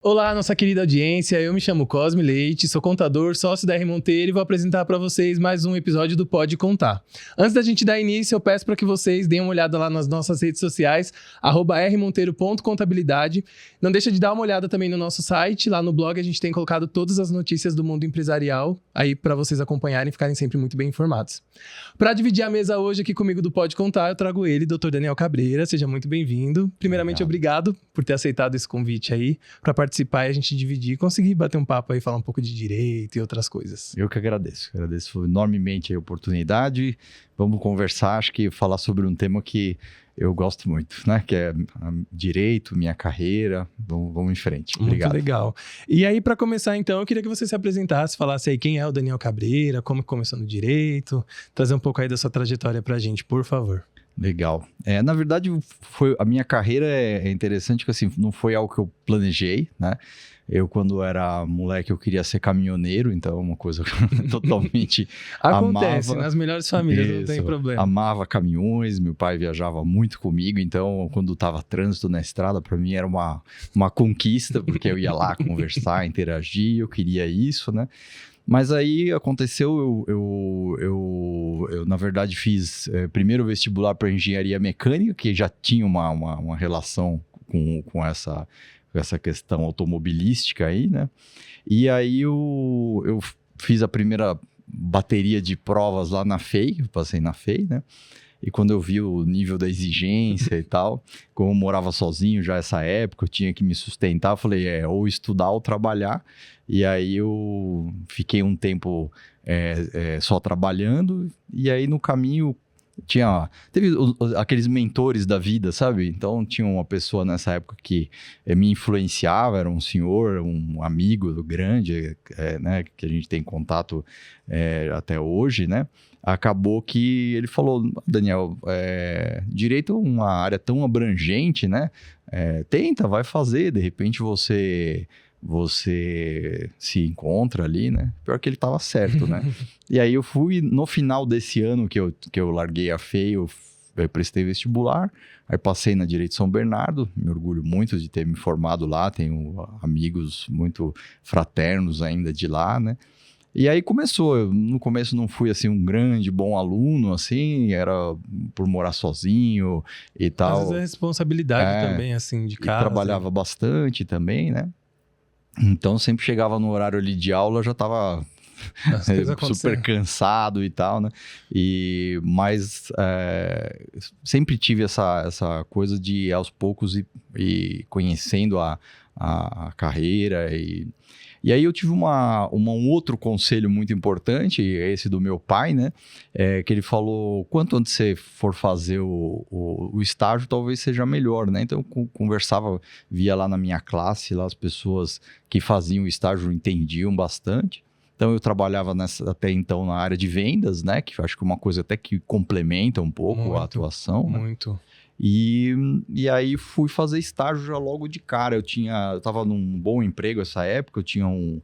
Olá, nossa querida audiência, eu me chamo Cosme Leite, sou contador, sócio da R Monteiro e vou apresentar para vocês mais um episódio do Pode Contar. Antes da gente dar início, eu peço para que vocês deem uma olhada lá nas nossas redes sociais, @rmonteiro.contabilidade. Não deixa de dar uma olhada também no nosso site, lá no blog a gente tem colocado todas as notícias do mundo empresarial, aí para vocês acompanharem e ficarem sempre muito bem informados. Para dividir a mesa hoje aqui comigo do Pode Contar, eu trago ele, Dr. Daniel Cabreira, seja muito bem-vindo. Primeiramente, obrigado por ter aceitado esse convite aí, para participar e a gente dividir e conseguir bater um papo aí, falar um pouco de direito e outras coisas. Eu que agradeço enormemente a oportunidade. Vamos conversar, acho que falar sobre um tema que eu gosto muito, né? Que é direito, minha carreira. Vamos em frente. Obrigado. Muito legal. E aí, para começar então, eu queria que você se apresentasse, falasse aí quem é o Daniel Cabreira, como começou no direito, trazer um pouco aí da sua trajetória pra gente, por favor. Legal. Na verdade, a minha carreira é interessante, que assim, não foi algo que eu planejei, né? Eu, quando era moleque, eu queria ser caminhoneiro, então é uma coisa totalmente Acontece, amava. Nas melhores famílias, não tem problema. Amava caminhões, meu pai viajava muito comigo, então quando tava trânsito na estrada, para mim era uma conquista, porque eu ia lá conversar, interagir, eu queria isso, né? Mas aí aconteceu, eu na verdade fiz primeiro vestibular para engenharia mecânica, que já tinha uma relação com essa questão automobilística aí, né? E aí eu fiz a primeira bateria de provas lá na FEI, eu passei na FEI, né? E quando eu vi o nível da exigência e tal, como eu morava sozinho já nessa época, eu tinha que me sustentar, eu falei, ou estudar ou trabalhar. E aí eu fiquei um tempo só trabalhando, e aí no caminho teve aqueles mentores da vida, sabe? Então tinha uma pessoa nessa época que me influenciava, era um senhor, um amigo grande, né, que a gente tem contato até hoje, né? Acabou que ele falou, Daniel, direito é uma área tão abrangente, né? Tenta, vai fazer, de repente você se encontra ali, né? Pior que ele tava certo, né? E aí eu fui, no final desse ano que eu larguei a FEI, eu prestei vestibular, aí passei na Direito São Bernardo, me orgulho muito de ter me formado lá, tenho amigos muito fraternos ainda de lá, né? E aí começou, no começo não fui assim um grande, bom aluno, assim, era por morar sozinho e tal. Às vezes é responsabilidade também, assim, de casa. E trabalhava bastante também, né? Então sempre chegava no horário ali de aula, já estava super cansado e tal, né? Mas sempre tive essa coisa de ir aos poucos e conhecendo a carreira e aí eu tive um outro conselho muito importante, esse do meu pai, né? Que ele falou, quanto antes você for fazer o estágio, talvez seja melhor, né? Então eu conversava, via lá na minha classe, lá as pessoas que faziam o estágio entendiam bastante. Então eu trabalhava até então na área de vendas, né? Que eu acho que é uma coisa até que complementa um pouco a atuação. Muito. Né? E aí fui fazer estágio já logo de cara. Eu tava num bom emprego essa época, eu tinha um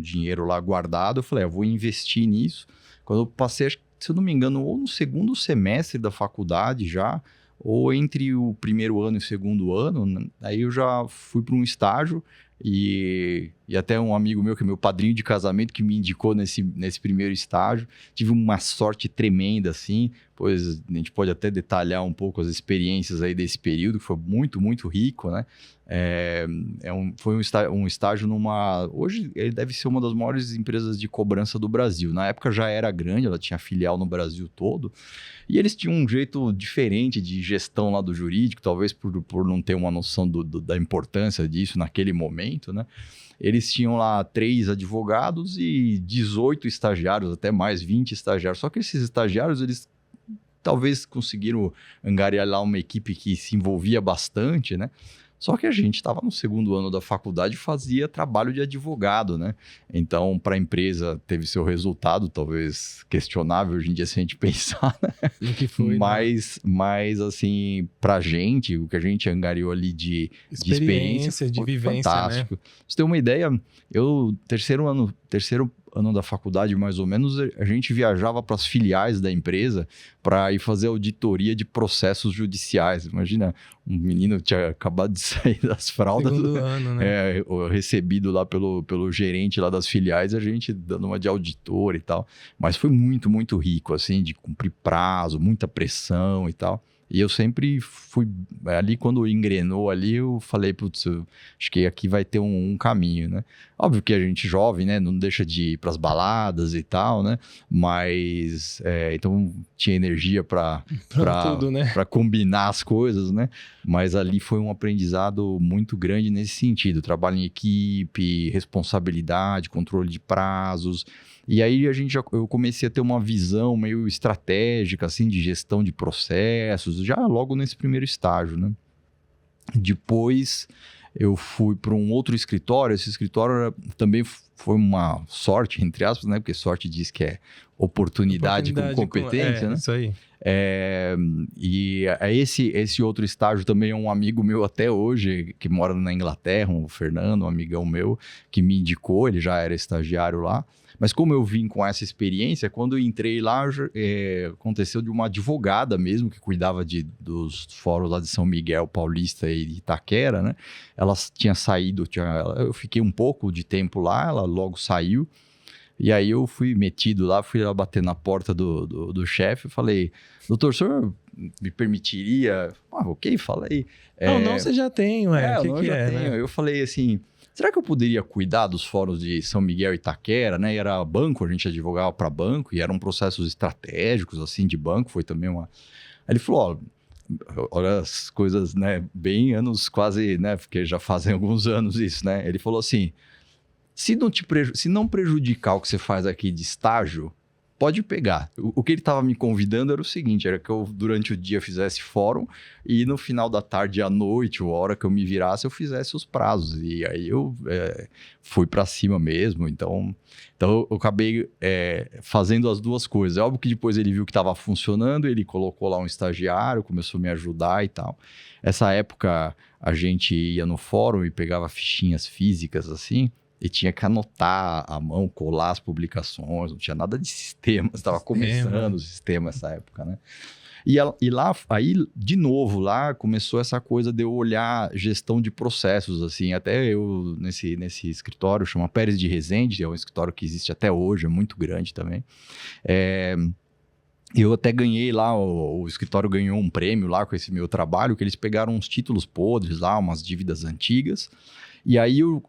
dinheiro lá guardado. Eu falei, eu vou investir nisso. Quando eu passei, se eu não me engano, ou no segundo semestre da faculdade já, ou entre o primeiro ano e o segundo ano, né? Aí eu já fui para um estágio e até um amigo meu, que é meu padrinho de casamento, que me indicou nesse primeiro estágio. Tive uma sorte tremenda, assim, pois a gente pode até detalhar um pouco as experiências aí desse período, que foi muito, muito rico, né? Foi um estágio hoje ele deve ser uma das maiores empresas de cobrança do Brasil. Na época já era grande, ela tinha filial no Brasil todo. E eles tinham um jeito diferente de gestão lá do jurídico, talvez por não ter uma noção da importância disso naquele momento, né? Eles tinham lá 3 advogados e 18 estagiários, até mais, 20 estagiários. Só que esses estagiários, eles talvez conseguiram angariar lá uma equipe que se envolvia bastante, né? Só que a gente estava no segundo ano da faculdade e fazia trabalho de advogado, né? Então, para a empresa, teve seu resultado, talvez questionável hoje em dia se a gente pensar, né? O que foi, mas assim, para a gente, o que a gente angariou ali de experiência de foi vivência, fantástico. né? Pra você ter uma ideia, eu, terceiro ano da faculdade, mais ou menos, a gente viajava para as filiais da empresa para ir fazer auditoria de processos judiciais. Imagina, um menino que tinha acabado de sair das fraldas, Segundo ano, né? Recebido lá pelo gerente lá das filiais, a gente dando uma de auditor e tal. Mas foi muito, muito rico, assim, de cumprir prazo, muita pressão e tal. E eu sempre fui... Ali, quando engrenou ali, eu falei, putz, acho que aqui vai ter um caminho, né? Óbvio que a gente jovem, né? Não deixa de ir pras baladas e tal, né? Mas... então, tinha energia para tudo, né? combinar as coisas, né? Mas ali foi um aprendizado muito grande nesse sentido. Trabalho em equipe, responsabilidade, controle de prazos... E aí eu comecei a ter uma visão meio estratégica, assim, de gestão de processos, já logo nesse primeiro estágio, né? Depois eu fui para um outro escritório. Esse escritório também foi uma sorte, entre aspas, né? Porque sorte diz que é oportunidade com competência, né? Isso aí. E esse outro estágio também é um amigo meu até hoje, que mora na Inglaterra, o Fernando, um amigão meu, que me indicou, ele já era estagiário lá. Mas como eu vim com essa experiência, quando eu entrei lá, aconteceu de uma advogada mesmo, que cuidava dos fóruns lá de São Miguel, Paulista e Itaquera, né? Ela tinha saído, eu fiquei um pouco de tempo lá, ela logo saiu. E aí eu fui metido lá, fui lá bater na porta do chefe e falei, doutor, o senhor me permitiria? Ok, fala aí. Não, você já tem, ué. Eu já tenho. Né? Eu falei assim, será que eu poderia cuidar dos fóruns de São Miguel e Itaquera, né? E era banco, a gente advogava para banco, e eram processos estratégicos, assim, de banco, foi também uma... Aí ele falou, olha as coisas, né, bem anos quase, né, porque já fazem alguns anos isso, né? Ele falou assim, se não prejudicar o que você faz aqui de estágio, pode pegar. O que ele estava me convidando era o seguinte, era que eu durante o dia fizesse fórum e no final da tarde à noite, ou a hora que eu me virasse, eu fizesse os prazos. E aí eu fui para cima mesmo. Então eu acabei fazendo as duas coisas. É óbvio que depois ele viu que estava funcionando, ele colocou lá um estagiário, começou a me ajudar e tal. Essa época a gente ia no fórum e pegava fichinhas físicas assim, e tinha que anotar à mão, colar as publicações, não tinha nada de sistema, estava começando o sistema nessa época, né? E lá, aí, de novo, lá começou essa coisa de eu olhar gestão de processos, assim, até eu, nesse escritório, chama Pérez de Resende, é um escritório que existe até hoje, é muito grande também. Eu até ganhei lá, o escritório ganhou um prêmio lá com esse meu trabalho, que eles pegaram uns títulos podres lá, umas dívidas antigas, e aí eu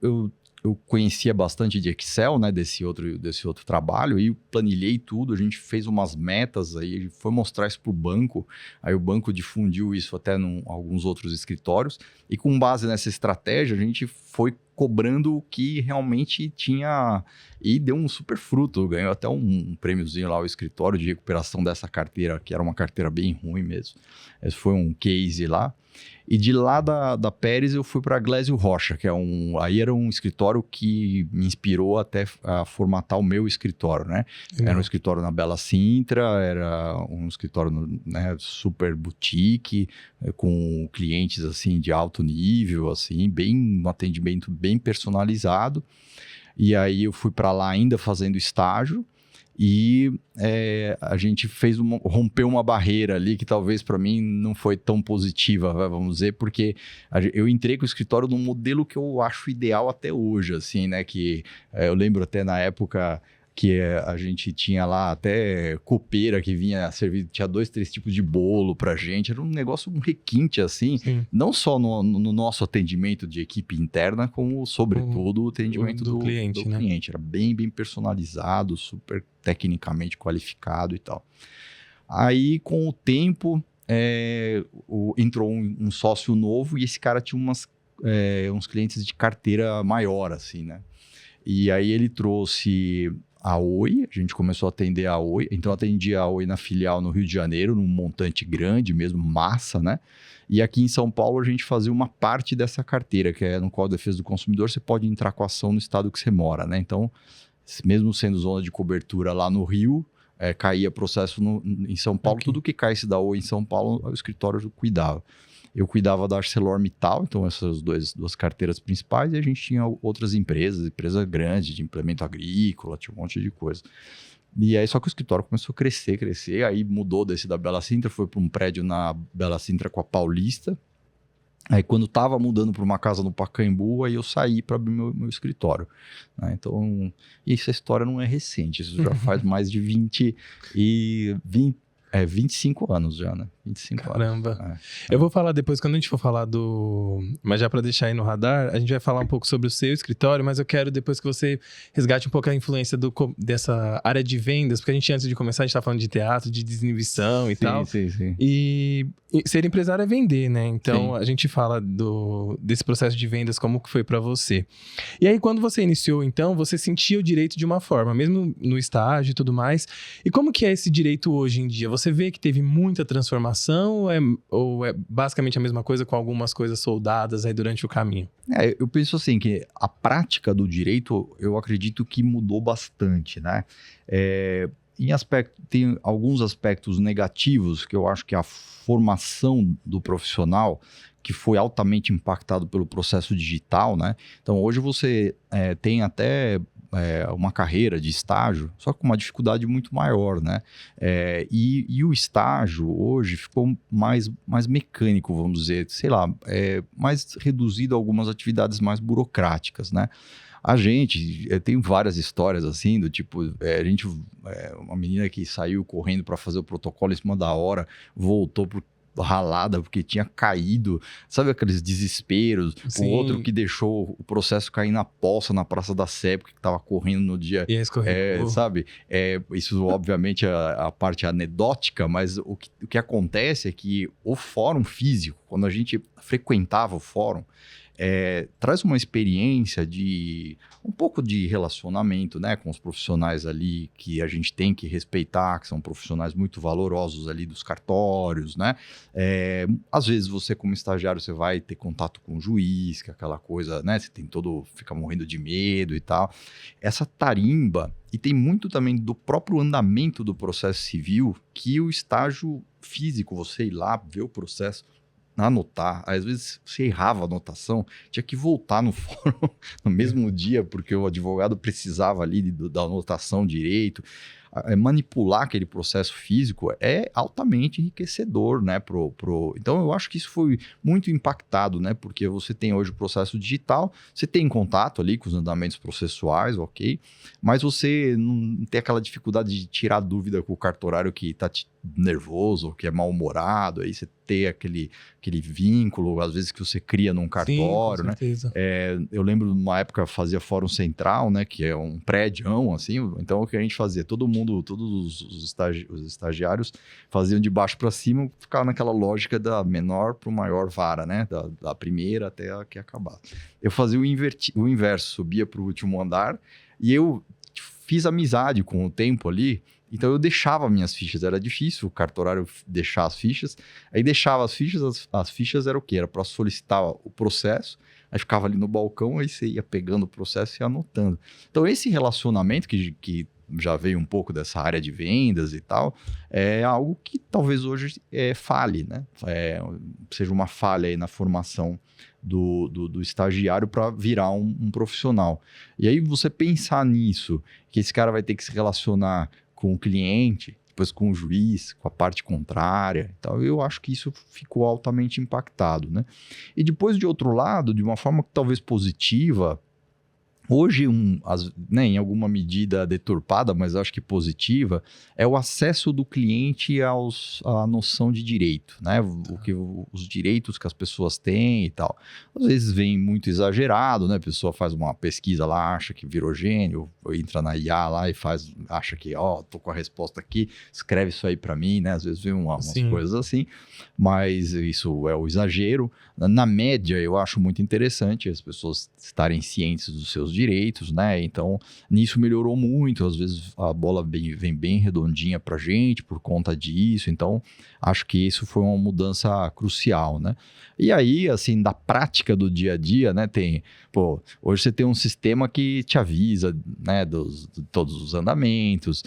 conhecia bastante de Excel, né, desse outro trabalho, e planilhei tudo, a gente fez umas metas, aí foi mostrar isso para o banco, aí o banco difundiu isso até em alguns outros escritórios, e com base nessa estratégia, a gente foi cobrando o que realmente tinha, e deu um super fruto, ganhou até um prêmiozinho lá, o escritório de recuperação dessa carteira, que era uma carteira bem ruim mesmo. Esse foi um case lá. E de lá da Pérez eu fui para Glésio Rocha, que aí era um escritório que me inspirou até a formatar o meu escritório, né? Era um escritório na Bela Sintra, era um escritório, né, super boutique, com clientes assim de alto nível, assim, um atendimento bem personalizado. E aí eu fui para lá ainda fazendo estágio. E a gente rompeu uma barreira ali que talvez para mim não foi tão positiva, vamos dizer, porque eu entrei com o escritório num modelo que eu acho ideal até hoje, assim, né? Que eu lembro até na época que a gente tinha lá até copeira que vinha servir, tinha 2, 3 tipos de bolo pra gente, era um negócio, um requinte assim, Sim. Não só no nosso atendimento de equipe interna, como sobretudo o atendimento do cliente, né? Cliente. Era bem personalizado, super tecnicamente qualificado e tal. Aí, com o tempo, entrou um sócio novo e esse cara tinha uns clientes de carteira maior, assim, né? E aí ele trouxe a Oi, a gente começou a atender a Oi, então eu atendia a Oi na filial no Rio de Janeiro, num montante grande mesmo, massa, né? E aqui em São Paulo a gente fazia uma parte dessa carteira, que é no Código de Defesa do Consumidor, você pode entrar com a ação no estado que você mora, né? Então, mesmo sendo zona de cobertura lá no Rio, caía processo em São Paulo, Tudo que caísse da Oi em São Paulo, o escritório cuidava. eu cuidava da ArcelorMittal, então essas duas carteiras principais, e a gente tinha outras empresas grandes de implemento agrícola, tinha um monte de coisa. E aí, só que o escritório começou a crescer, aí mudou desse da Bela Sintra, foi para um prédio na Bela Sintra com a Paulista. Aí, quando estava mudando para uma casa no Pacaembu, aí eu saí para abrir meu escritório. Né? Então, essa história não é recente, isso já faz mais de 25 anos já, né? 25 Caramba. anos. Eu vou falar depois, quando a gente for falar do... Mas já para deixar aí no radar, a gente vai falar um pouco sobre o seu escritório, mas eu quero depois que você resgate um pouco a influência dessa área de vendas, porque a gente, antes de começar, a gente tá falando de teatro, de desinibição e tal. Sim. E ser empresário é vender, né? Então, Sim. a gente fala desse processo de vendas, como que foi para você. E aí, quando você iniciou, então, você sentia o direito de uma forma, mesmo no estágio e tudo mais. E como que é esse direito hoje em dia? Você vê que teve muita transformação ou é basicamente a mesma coisa com algumas coisas soldadas aí durante o caminho? Eu penso assim, que a prática do direito, eu acredito que mudou bastante, né? Tem alguns aspectos negativos que eu acho que a formação do profissional, que foi altamente impactado pelo processo digital, né? Então, hoje você tem até uma carreira de estágio, só com uma dificuldade muito maior, né? E o estágio hoje ficou mais mecânico, vamos dizer, sei lá, mais reduzido a algumas atividades mais burocráticas, né? A gente tem várias histórias assim, do tipo, uma menina que saiu correndo para fazer o protocolo em cima da hora, voltou ralada porque tinha caído, sabe aqueles desesperos? Sim. O outro que deixou o processo cair na poça na Praça da Sé porque estava correndo no dia, E aí escorregou. sabe? Isso obviamente é a parte anedótica, mas o que acontece é que o fórum físico, quando a gente frequentava o fórum, traz uma experiência de um pouco de relacionamento, né, com os profissionais ali que a gente tem que respeitar, que são profissionais muito valorosos ali dos cartórios, né? Às vezes você, como estagiário, você vai ter contato com o juiz, que é aquela coisa, né? Você fica morrendo de medo e tal. Essa tarimba, e tem muito também do próprio andamento do processo civil, que o estágio físico, você ir lá ver o processo, anotar, às vezes você errava a anotação, tinha que voltar no fórum no mesmo dia, porque o advogado precisava ali da anotação direito. Manipular aquele processo físico é altamente enriquecedor, né? Então, eu acho que isso foi muito impactado, né? Porque você tem hoje o processo digital, você tem contato ali com os andamentos processuais, ok? Mas você não tem aquela dificuldade de tirar dúvida com o cartorário que está nervoso, que é mal-humorado, aí você ter aquele vínculo, às vezes, que você cria num cartório, sim, com certeza. né? Eu lembro, numa época, fazia Fórum Central, né? Que é um prédio, assim, então o que a gente fazia? Todos os estagiários faziam de baixo para cima, ficava naquela lógica da menor para o maior vara, né? Da primeira até a que acabar. Eu fazia o inverso, subia para o último andar e eu fiz amizade com o tempo ali. Então eu deixava minhas fichas, era difícil o cartorário deixar as fichas, aí deixava as fichas era o quê? Era para solicitar o processo, aí ficava ali no balcão, aí você ia pegando o processo e anotando. Então esse relacionamento que já veio um pouco dessa área de vendas e tal, é algo que talvez hoje falhe, né? Seja uma falha aí na formação do estagiário para virar um profissional. E aí você pensar nisso, que esse cara vai ter que se relacionar com o cliente, depois com o juiz, com a parte contrária. Então, eu acho que isso ficou altamente impactado, né? E depois, de outro lado, de uma forma talvez positiva, hoje, em alguma medida deturpada, mas acho que positiva, é o acesso do cliente à noção de direito, né? Os direitos que as pessoas têm e tal. Às vezes vem muito exagerado, né? A pessoa faz uma pesquisa lá, acha que virou gênio, entra na IA lá e acha que, tô com a resposta aqui, escreve isso aí para mim, né? Às vezes vem umas coisas assim, mas isso é o exagero. Na média, eu acho muito interessante as pessoas estarem cientes dos seus direitos, né? Então, nisso melhorou muito. Às vezes a bola vem bem redondinha pra gente por conta disso. Então, acho que isso foi uma mudança crucial, né? E aí, assim, da prática do dia a dia, né? Hoje você tem um sistema que te avisa, né? De todos os andamentos.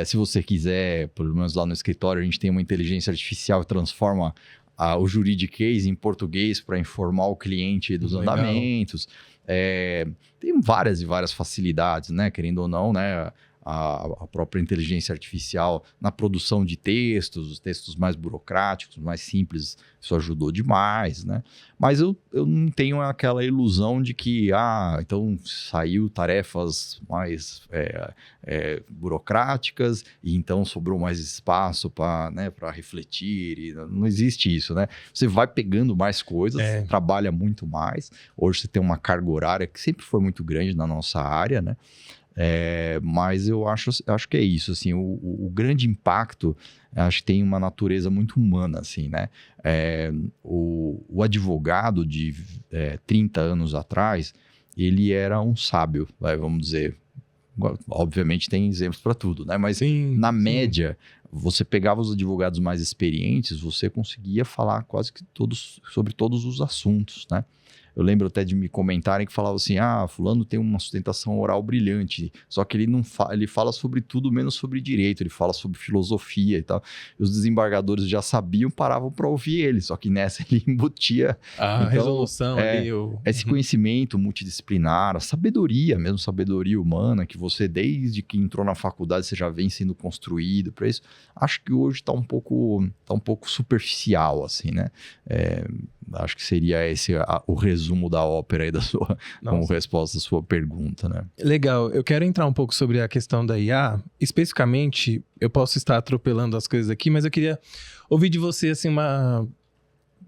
Se você quiser, pelo menos lá no escritório, a gente tem uma inteligência artificial que transforma o juridiquês em português para informar o cliente dos Legal. andamentos. Tem várias e várias facilidades, né? Querendo ou não, né? A própria inteligência artificial na produção de textos, os textos mais burocráticos, mais simples, isso ajudou demais, né? Mas eu não tenho aquela ilusão de que, então saiu tarefas mais burocráticas e então sobrou mais espaço para, né, para refletir. E não existe isso, né? Você vai pegando mais coisas, trabalha muito mais. Hoje você tem uma carga horária que sempre foi muito grande na nossa área, né? Mas eu acho que é isso, assim, o grande impacto, acho que tem uma natureza muito humana, assim, né? O advogado de 30 anos atrás, ele era um sábio, vamos dizer. Obviamente tem exemplos para tudo, né? Mas na média, você pegava os advogados mais experientes, você conseguia falar quase que sobre todos os assuntos, né? Eu lembro até de me comentarem que falavam assim, fulano tem uma sustentação oral brilhante, só que ele fala sobre tudo menos sobre direito, ele fala sobre filosofia e tal. E os desembargadores já sabiam, paravam para ouvir ele, só que nessa ele embutia a resolução ali. Esse conhecimento multidisciplinar, a sabedoria mesmo, sabedoria humana, que você desde que entrou na faculdade você já vem sendo construído para isso. Acho que hoje está um pouco superficial, assim, né? Acho que seria esse o resumo da ópera aí como resposta à sua pergunta, né? Legal. Eu quero entrar um pouco sobre a questão da IA. Especificamente, eu posso estar atropelando as coisas aqui, mas eu queria ouvir de você, assim,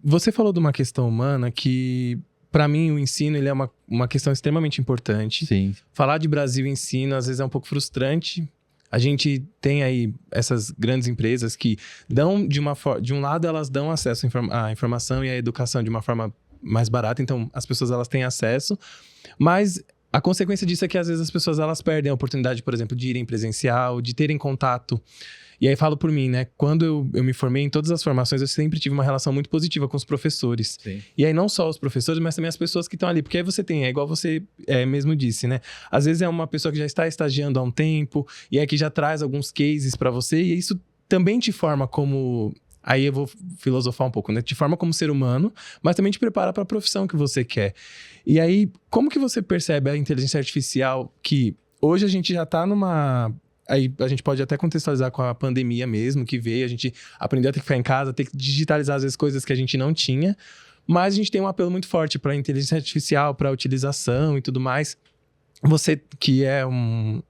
Você falou de uma questão humana que, para mim, o ensino ele é uma questão extremamente importante. Sim. Falar de Brasil e ensino, às vezes, é um pouco frustrante. A gente tem aí essas grandes empresas que dão, de um lado, elas dão acesso à informação e à educação de uma forma mais barata, então as pessoas elas têm acesso, mas a consequência disso é que às vezes as pessoas elas perdem a oportunidade, por exemplo, de irem presencial, de terem contato. E aí falo por mim, né? Quando eu me formei em todas as formações, eu sempre tive uma relação muito positiva com os professores. Sim. E aí não só os professores, mas também as pessoas que estão ali. Porque aí você tem, igual você mesmo disse, né? Às vezes é uma pessoa que já está estagiando há um tempo, e aí que já traz alguns cases para você, e isso também te forma como... Aí eu vou filosofar um pouco, né? Te forma como ser humano, mas também te prepara para a profissão que você quer. E aí, como que você percebe a inteligência artificial que hoje a gente já está numa... Aí a gente pode até contextualizar com a pandemia mesmo, que veio, a gente aprendeu a ter que ficar em casa, ter que digitalizar às vezes coisas que a gente não tinha, mas a gente tem um apelo muito forte para a inteligência artificial, para a utilização e tudo mais. Você que é um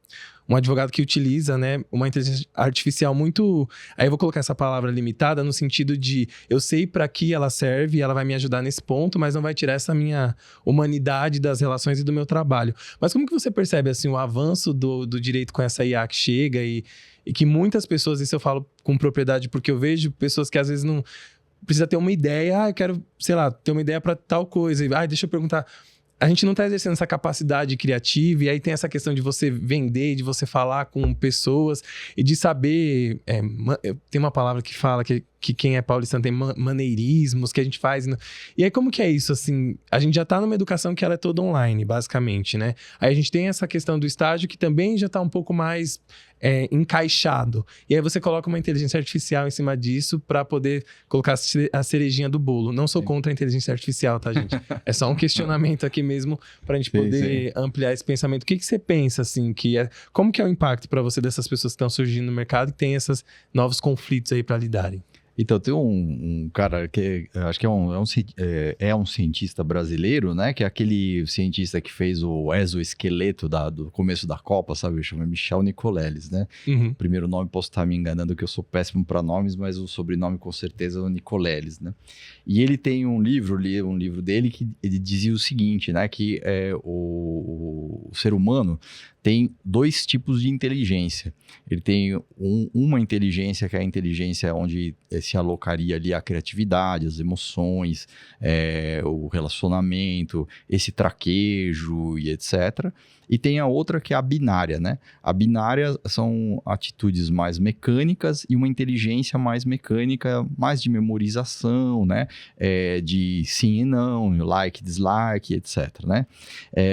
advogado que utiliza, né, uma inteligência artificial muito... Aí eu vou colocar essa palavra limitada no sentido de eu sei para que ela serve, ela vai me ajudar nesse ponto, mas não vai tirar essa minha humanidade das relações e do meu trabalho. Mas como que você percebe, assim, o avanço do direito com essa IA que chega e que muitas pessoas, isso eu falo com propriedade porque eu vejo pessoas que às vezes não... Precisa ter uma ideia, eu quero, sei lá, ter uma ideia para tal coisa. E, deixa eu perguntar... A gente não está exercendo essa capacidade criativa, e aí tem essa questão de você vender, de você falar com pessoas e de saber... tem uma palavra que fala que quem é paulistano tem maneirismos que a gente faz. E aí como que é isso, assim? A gente já está numa educação que ela é toda online, basicamente, né? Aí a gente tem essa questão do estágio que também já está um pouco mais encaixado. E aí você coloca uma inteligência artificial em cima disso para poder colocar a cerejinha do bolo. Não sou contra a inteligência artificial, tá, gente? É só um questionamento aqui mesmo para a gente poder ampliar esse pensamento. O que você pensa, assim, como que é o impacto para você dessas pessoas que estão surgindo no mercado e que tem esses novos conflitos aí para lidarem? Então, tem um cara que acho que é um cientista brasileiro, né? Que é aquele cientista que fez o exoesqueleto do começo da Copa, sabe? Chama Michel Nicoleles, né? Uhum. Primeiro nome, posso estar me enganando que eu sou péssimo para nomes, mas o sobrenome com certeza é o Nicoleles, né? E ele tem um livro dele que ele dizia o seguinte, né? Que o ser humano tem dois tipos de inteligência. Ele tem uma inteligência que é a inteligência onde se alocaria ali a criatividade, as emoções, o relacionamento, esse traquejo e etc. E tem a outra que é a binária, né? A binária são atitudes mais mecânicas e uma inteligência mais mecânica, mais de memorização, né? De sim e não, like, dislike, etc, né?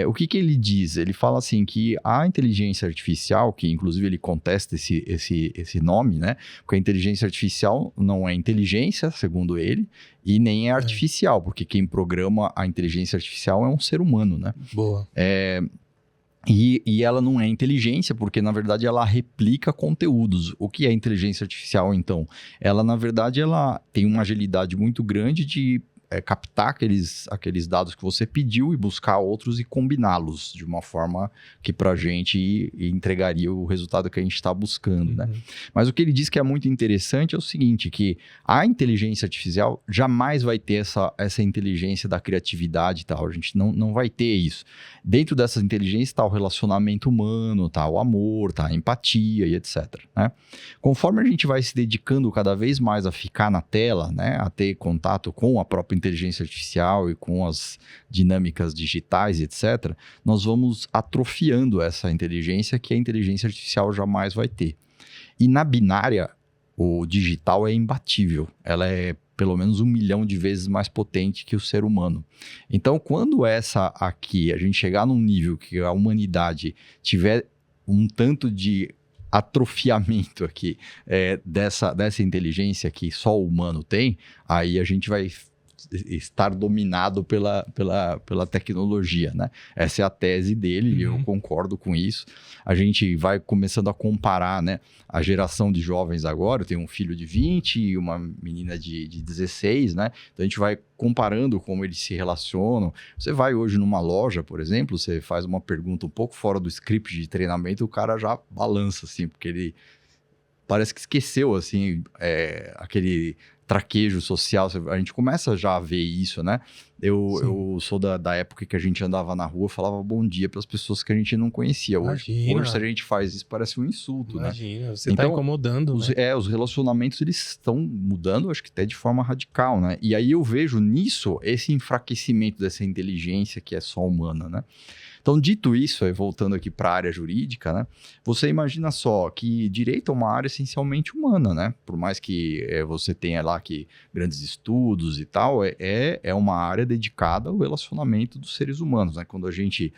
O que ele diz? Ele fala assim que a a inteligência artificial, que inclusive ele contesta esse nome, né? Porque a inteligência artificial não é inteligência, segundo ele, e nem é artificial, porque quem programa a inteligência artificial é um ser humano, né? Boa. E ela não é inteligência, porque na verdade ela replica conteúdos. O que é inteligência artificial, então? Ela, na verdade, ela tem uma agilidade muito grande de captar aqueles dados que você pediu e buscar outros e combiná-los de uma forma que pra gente entregaria o resultado que a gente está buscando, né? Mas o que ele diz que é muito interessante é o seguinte, que a inteligência artificial jamais vai ter essa inteligência da criatividade e tal, a gente não vai ter isso. Dentro dessa inteligência está o relacionamento humano, tá o amor, tá a empatia e etc, né? Conforme a gente vai se dedicando cada vez mais a ficar na tela, né, a ter contato com a própria inteligência artificial e com as dinâmicas digitais, etc., nós vamos atrofiando essa inteligência que a inteligência artificial jamais vai ter. E na binária, o digital é imbatível. Ela é pelo menos 1 milhão de vezes mais potente que o ser humano. Então, quando essa aqui, a gente chegar num nível que a humanidade tiver um tanto de atrofiamento aqui dessa inteligência que só o humano tem, aí a gente vai estar dominado pela tecnologia, né? Essa é a tese dele, e eu concordo com isso. A gente vai começando a comparar, né, a geração de jovens agora. Eu tenho um filho de 20 e uma menina de 16, né? Então a gente vai comparando como eles se relacionam. Você vai hoje numa loja, por exemplo, você faz uma pergunta um pouco fora do script de treinamento, o cara já balança, assim, porque ele parece que esqueceu, assim, aquele traquejo social. A gente começa já a ver isso, né? Eu sou da época que a gente andava na rua, falava bom dia para as pessoas que a gente não conhecia. Hoje, se a gente faz isso, parece um insulto, né? Você então, tá incomodando, né? Os relacionamentos, eles estão mudando, acho que até de forma radical, né? E aí eu vejo nisso esse enfraquecimento dessa inteligência que é só humana, né? Então, dito isso, voltando aqui para a área jurídica, né? Você imagina só que direito é uma área essencialmente humana, né? Por mais que você tenha lá que grandes estudos e tal, é uma área dedicada ao relacionamento dos seres humanos, né? Quando a gente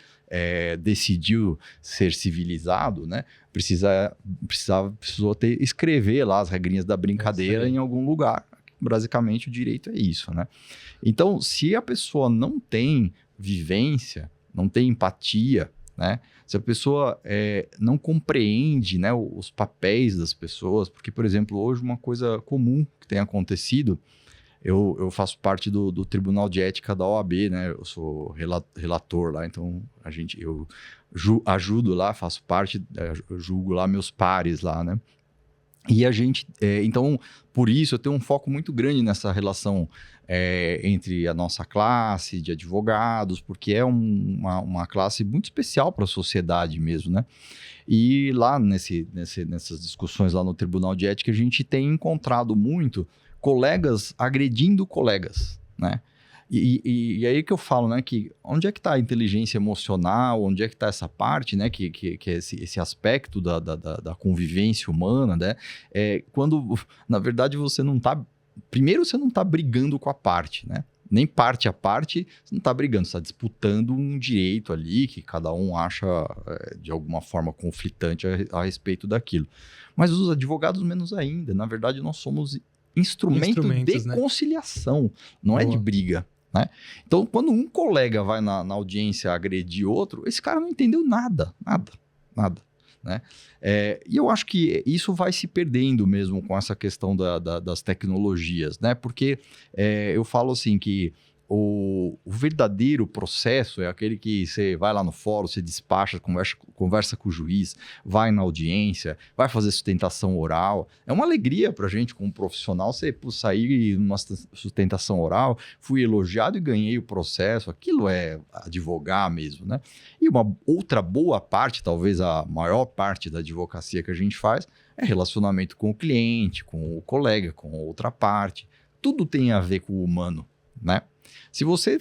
decidiu ser civilizado, né? Precisou escrever lá as regrinhas da brincadeira em algum lugar. Basicamente, o direito é isso, né? Então, se a pessoa não tem vivência, não tem empatia, né? Se a pessoa não compreende, né, os papéis das pessoas, porque, por exemplo, hoje uma coisa comum que tem acontecido, eu faço parte do Tribunal de Ética da OAB, né? Eu sou relator lá, então eu ajudo lá, faço parte, eu julgo lá meus pares lá, né? E a gente, então, por isso eu tenho um foco muito grande nessa relação entre a nossa classe de advogados, porque é uma classe muito especial para a sociedade mesmo, né? E lá nessas discussões lá no Tribunal de Ética, a gente tem encontrado muito colegas agredindo colegas, né? E aí que eu falo, né, que onde é que está a inteligência emocional, onde é que está essa parte, né, que é esse aspecto da convivência humana, né, quando, na verdade, você não está... Primeiro, você não está brigando com a parte, né, nem parte a parte, você não está brigando, você está disputando um direito ali que cada um acha de alguma forma conflitante a respeito daquilo. Mas os advogados menos ainda, na verdade, nós somos instrumento de conciliação, não é de briga. Né? Então, quando um colega vai na audiência agredir outro, esse cara não entendeu nada. Né? E eu acho que isso vai se perdendo mesmo com essa questão das tecnologias, né? Porque eu falo assim que o verdadeiro processo é aquele que você vai lá no fórum, você despacha, conversa com o juiz, vai na audiência, vai fazer sustentação oral. É uma alegria pra gente, como profissional, você sair numa sustentação oral, fui elogiado e ganhei o processo. Aquilo é advogar mesmo, né? E uma outra boa parte, talvez a maior parte da advocacia que a gente faz, é relacionamento com o cliente, com o colega, com outra parte. Tudo tem a ver com o humano, né? Se você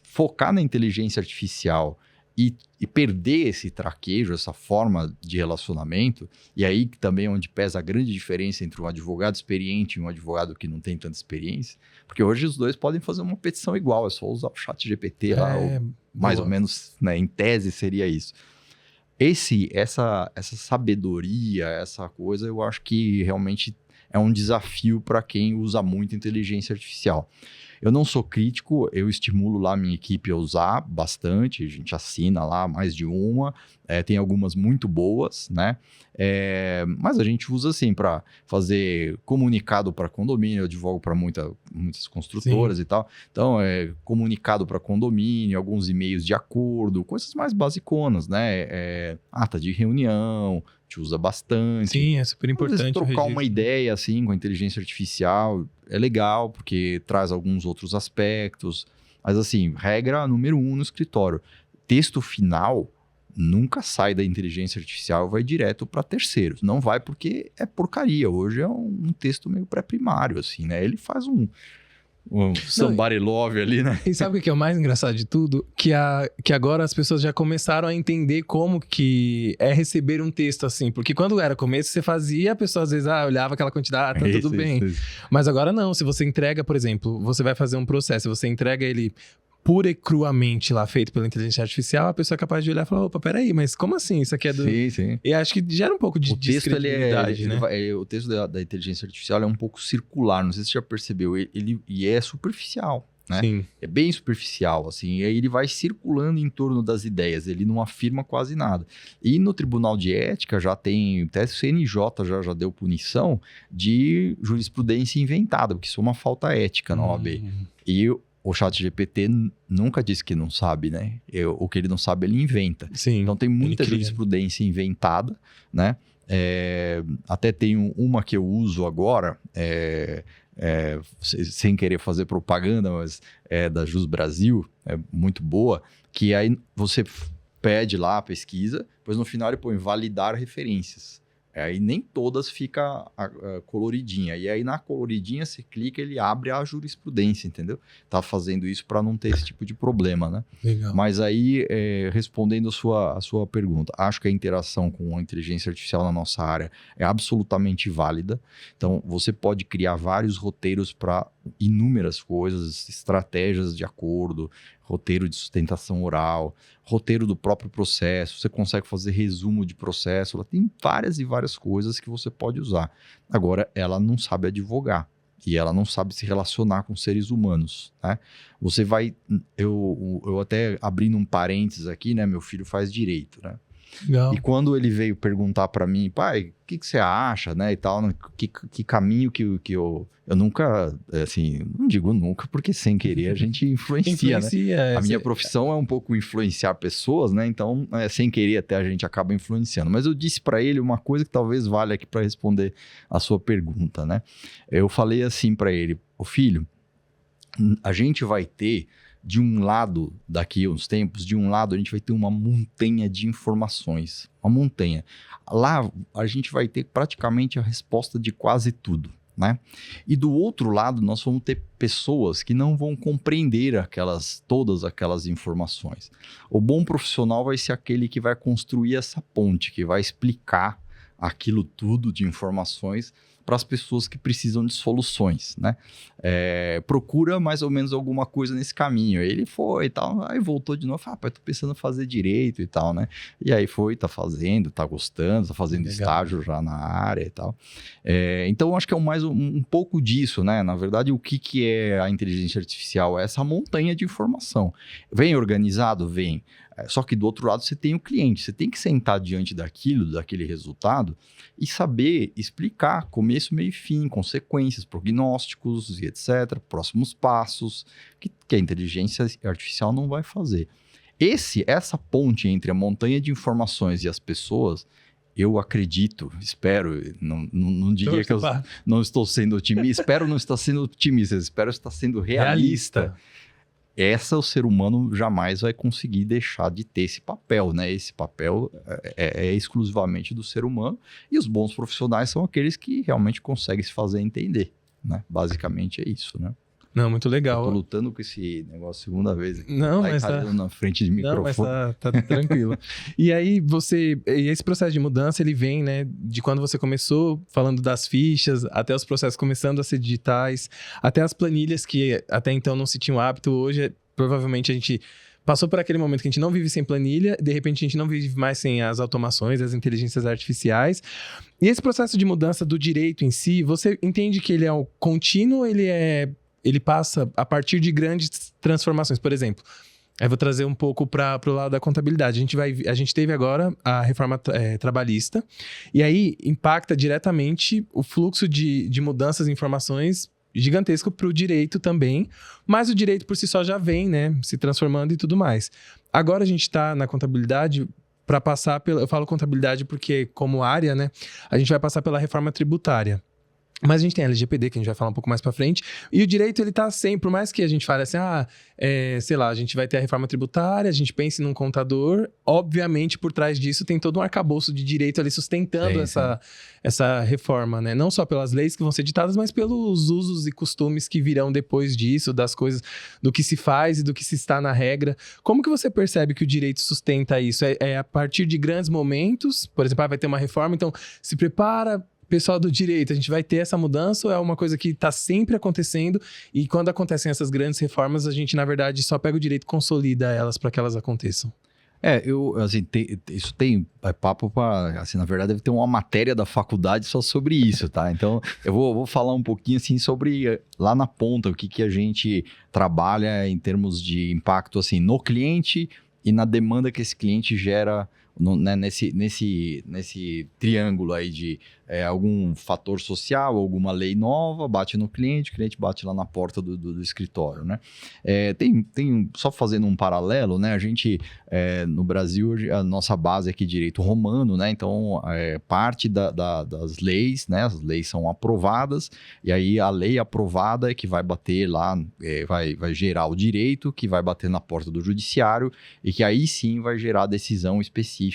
focar na inteligência artificial e perder esse traquejo, essa forma de relacionamento, e aí também é onde pesa a grande diferença entre um advogado experiente e um advogado que não tem tanta experiência, porque hoje os dois podem fazer uma petição igual, é só usar o chat GPT lá, ou mais ou menos, né, em tese seria isso. Essa sabedoria, essa coisa, eu acho que realmente é um desafio para quem usa muito inteligência artificial. Eu não sou crítico, eu estimulo lá a minha equipe a usar bastante, a gente assina lá mais de uma, tem algumas muito boas, né? Mas a gente usa assim para fazer comunicado para condomínio, eu advogo para muitas construtoras. Sim. E tal. Então, comunicado para condomínio, alguns e-mails de acordo, coisas mais basiconas, né? Ata de reunião, a gente usa bastante. Sim, é super importante. Às vezes, trocar uma ideia assim com a inteligência artificial é legal, porque traz alguns outros aspectos. Mas assim, regra número 1 no escritório. Texto final nunca sai da inteligência artificial e vai direto para terceiros. Não vai porque é porcaria. Hoje é um texto meio pré-primário, assim, né? Ele faz um somebody love ali, né? E sabe o que é o mais engraçado de tudo? Que agora as pessoas já começaram a entender como que é receber um texto assim. Porque quando era começo, você fazia, a pessoa às vezes olhava aquela quantidade, tá tudo bem. Isso. Mas agora não, se você entrega, por exemplo, você vai fazer um processo, você entrega ele pura e cruamente lá, feito pela inteligência artificial, a pessoa é capaz de olhar e falar, opa, peraí, mas como assim? Isso aqui é do... Sim. E acho que gera um pouco de descredibilidade, né? O texto da inteligência artificial é um pouco circular, não sei se você já percebeu, e é superficial, né? Sim. É bem superficial, assim, e aí ele vai circulando em torno das ideias, ele não afirma quase nada. E no Tribunal de Ética já tem, até o CNJ já deu punição de jurisprudência inventada, porque isso é uma falta ética na OAB. E o ChatGPT nunca disse que não sabe, né? O que ele não sabe, ele inventa. Sim, então tem muita jurisprudência inventada, né? Até tem uma que eu uso agora, sem querer fazer propaganda, mas é da Jus Brasil, é muito boa, que aí você pede lá a pesquisa, depois no final ele põe validar referências. Aí nem todas fica coloridinha. E aí na coloridinha você clica, ele abre a jurisprudência, entendeu? Tá fazendo isso para não ter esse tipo de problema, né? Legal. Mas aí, respondendo a sua pergunta, acho que a interação com a inteligência artificial na nossa área é absolutamente válida. Então, você pode criar vários roteiros para inúmeras coisas, estratégias de acordo, roteiro de sustentação oral, roteiro do próprio processo, você consegue fazer resumo de processo, ela tem várias e várias coisas que você pode usar. Agora, ela não sabe advogar e ela não sabe se relacionar com seres humanos, né? Você vai... Eu até abrindo um parênteses aqui, né? Meu filho faz direito, né? Legal. E quando ele veio perguntar para mim, pai, o que você acha, né, e tal, que caminho que eu nunca, assim, não digo nunca, porque sem querer a gente influencia, né? A minha profissão é um pouco influenciar pessoas, né, então, sem querer até a gente acaba influenciando. Mas eu disse para ele uma coisa que talvez valha aqui para responder a sua pergunta, né? Eu falei assim para ele, filho, a gente vai ter... De um lado, daqui a uns tempos, de um lado a gente vai ter uma montanha de informações. Uma montanha. Lá a gente vai ter praticamente a resposta de quase tudo, né? E do outro lado nós vamos ter pessoas que não vão compreender todas aquelas informações. O bom profissional vai ser aquele que vai construir essa ponte, que vai explicar aquilo tudo de informações para as pessoas que precisam de soluções, né? Procura mais ou menos alguma coisa nesse caminho. Ele foi e tal, aí voltou de novo, pai, tô pensando em fazer direito e tal, né? E aí foi, tá fazendo, tá gostando, tá fazendo Legal. Estágio já na área e tal. Então, acho que é mais um pouco disso, né? Na verdade, o que é a inteligência artificial? É essa montanha de informação. Vem organizado? Vem. Só que do outro lado você tem o cliente, você tem que sentar diante daquele resultado e saber explicar começo, meio e fim, consequências, prognósticos e etc., próximos passos, que a inteligência artificial não vai fazer. Essa ponte entre a montanha de informações e as pessoas, eu acredito, espero, não diria que eu não estou sendo otimista, espero não estar sendo otimista, espero estar sendo realista. O ser humano jamais vai conseguir deixar de ter esse papel, né? Esse papel é exclusivamente do ser humano e os bons profissionais são aqueles que realmente conseguem se fazer entender, né? Basicamente é isso, né? Não, muito legal. Eu tô lutando com esse negócio segunda vez aqui. Não, mas tá na frente de microfone. Não, mas tá tranquilo. E aí e esse processo de mudança, ele vem, né, de quando você começou falando das fichas, até os processos começando a ser digitais, até as planilhas que até então não se tinham hábito, hoje provavelmente a gente passou por aquele momento que a gente não vive sem planilha, de repente a gente não vive mais sem as automações, as inteligências artificiais. E esse processo de mudança do direito em si, você entende que ele é contínuo, ele passa a partir de grandes transformações? Por exemplo, eu vou trazer um pouco para o lado da contabilidade. A gente teve agora a reforma trabalhista, e aí impacta diretamente o fluxo de mudanças e informações gigantesco para o direito também, mas o direito por si só já vem, né, se transformando e tudo mais. Agora a gente está na contabilidade para passar pela... Eu falo contabilidade porque, como área, né, a gente vai passar pela reforma tributária. Mas a gente tem a LGPD, que a gente vai falar um pouco mais pra frente. E o direito, ele tá sempre, por mais que a gente fale assim, sei lá, a gente vai ter a reforma tributária, a gente pense num contador. Obviamente, por trás disso, tem todo um arcabouço de direito ali sustentando essa reforma, né? Não só pelas leis que vão ser ditadas, mas pelos usos e costumes que virão depois disso, das coisas, do que se faz e do que se está na regra. Como que você percebe que o direito sustenta isso? É a partir de grandes momentos? Por exemplo, vai ter uma reforma, então se prepara... Pessoal do direito, a gente vai ter essa mudança ou é uma coisa que está sempre acontecendo e quando acontecem essas grandes reformas, a gente, na verdade, só pega o direito e consolida elas para que elas aconteçam? Isso tem papo para, assim, na verdade deve ter uma matéria da faculdade só sobre isso, tá? Então, eu vou falar um pouquinho, assim, sobre lá na ponta, o que a gente trabalha em termos de impacto, assim, no cliente e na demanda que esse cliente gera nesse triângulo aí de algum fator social, alguma lei nova, bate no cliente, o cliente bate lá na porta do escritório, né? Só fazendo um paralelo, né? A gente, no Brasil, a nossa base aqui é direito romano, né? Então, parte das leis, né? As leis são aprovadas, e aí a lei aprovada é que vai bater lá, vai gerar o direito, que vai bater na porta do judiciário, e que aí sim vai gerar a decisão específica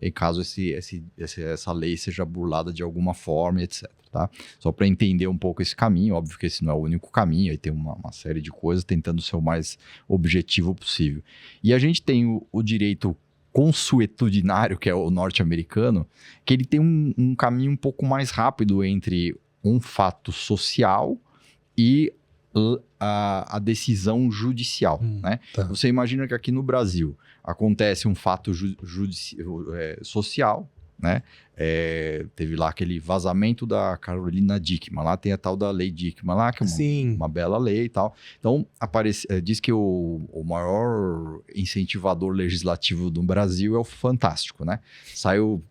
em caso essa lei seja burlada de alguma forma, etc. Tá? Só para entender um pouco esse caminho, óbvio que esse não é o único caminho, aí tem uma série de coisas tentando ser o mais objetivo possível. E a gente tem o direito consuetudinário, que é o norte-americano, que ele tem um caminho um pouco mais rápido entre um fato social e a decisão judicial, né? Tá. Você imagina que aqui no Brasil acontece um fato social, né? Teve lá aquele vazamento da Carolina Dickmann, lá tem a tal da lei Dickmann lá, que é uma bela lei e tal. Então, diz que o maior incentivador legislativo do Brasil é o Fantástico, né? Saiu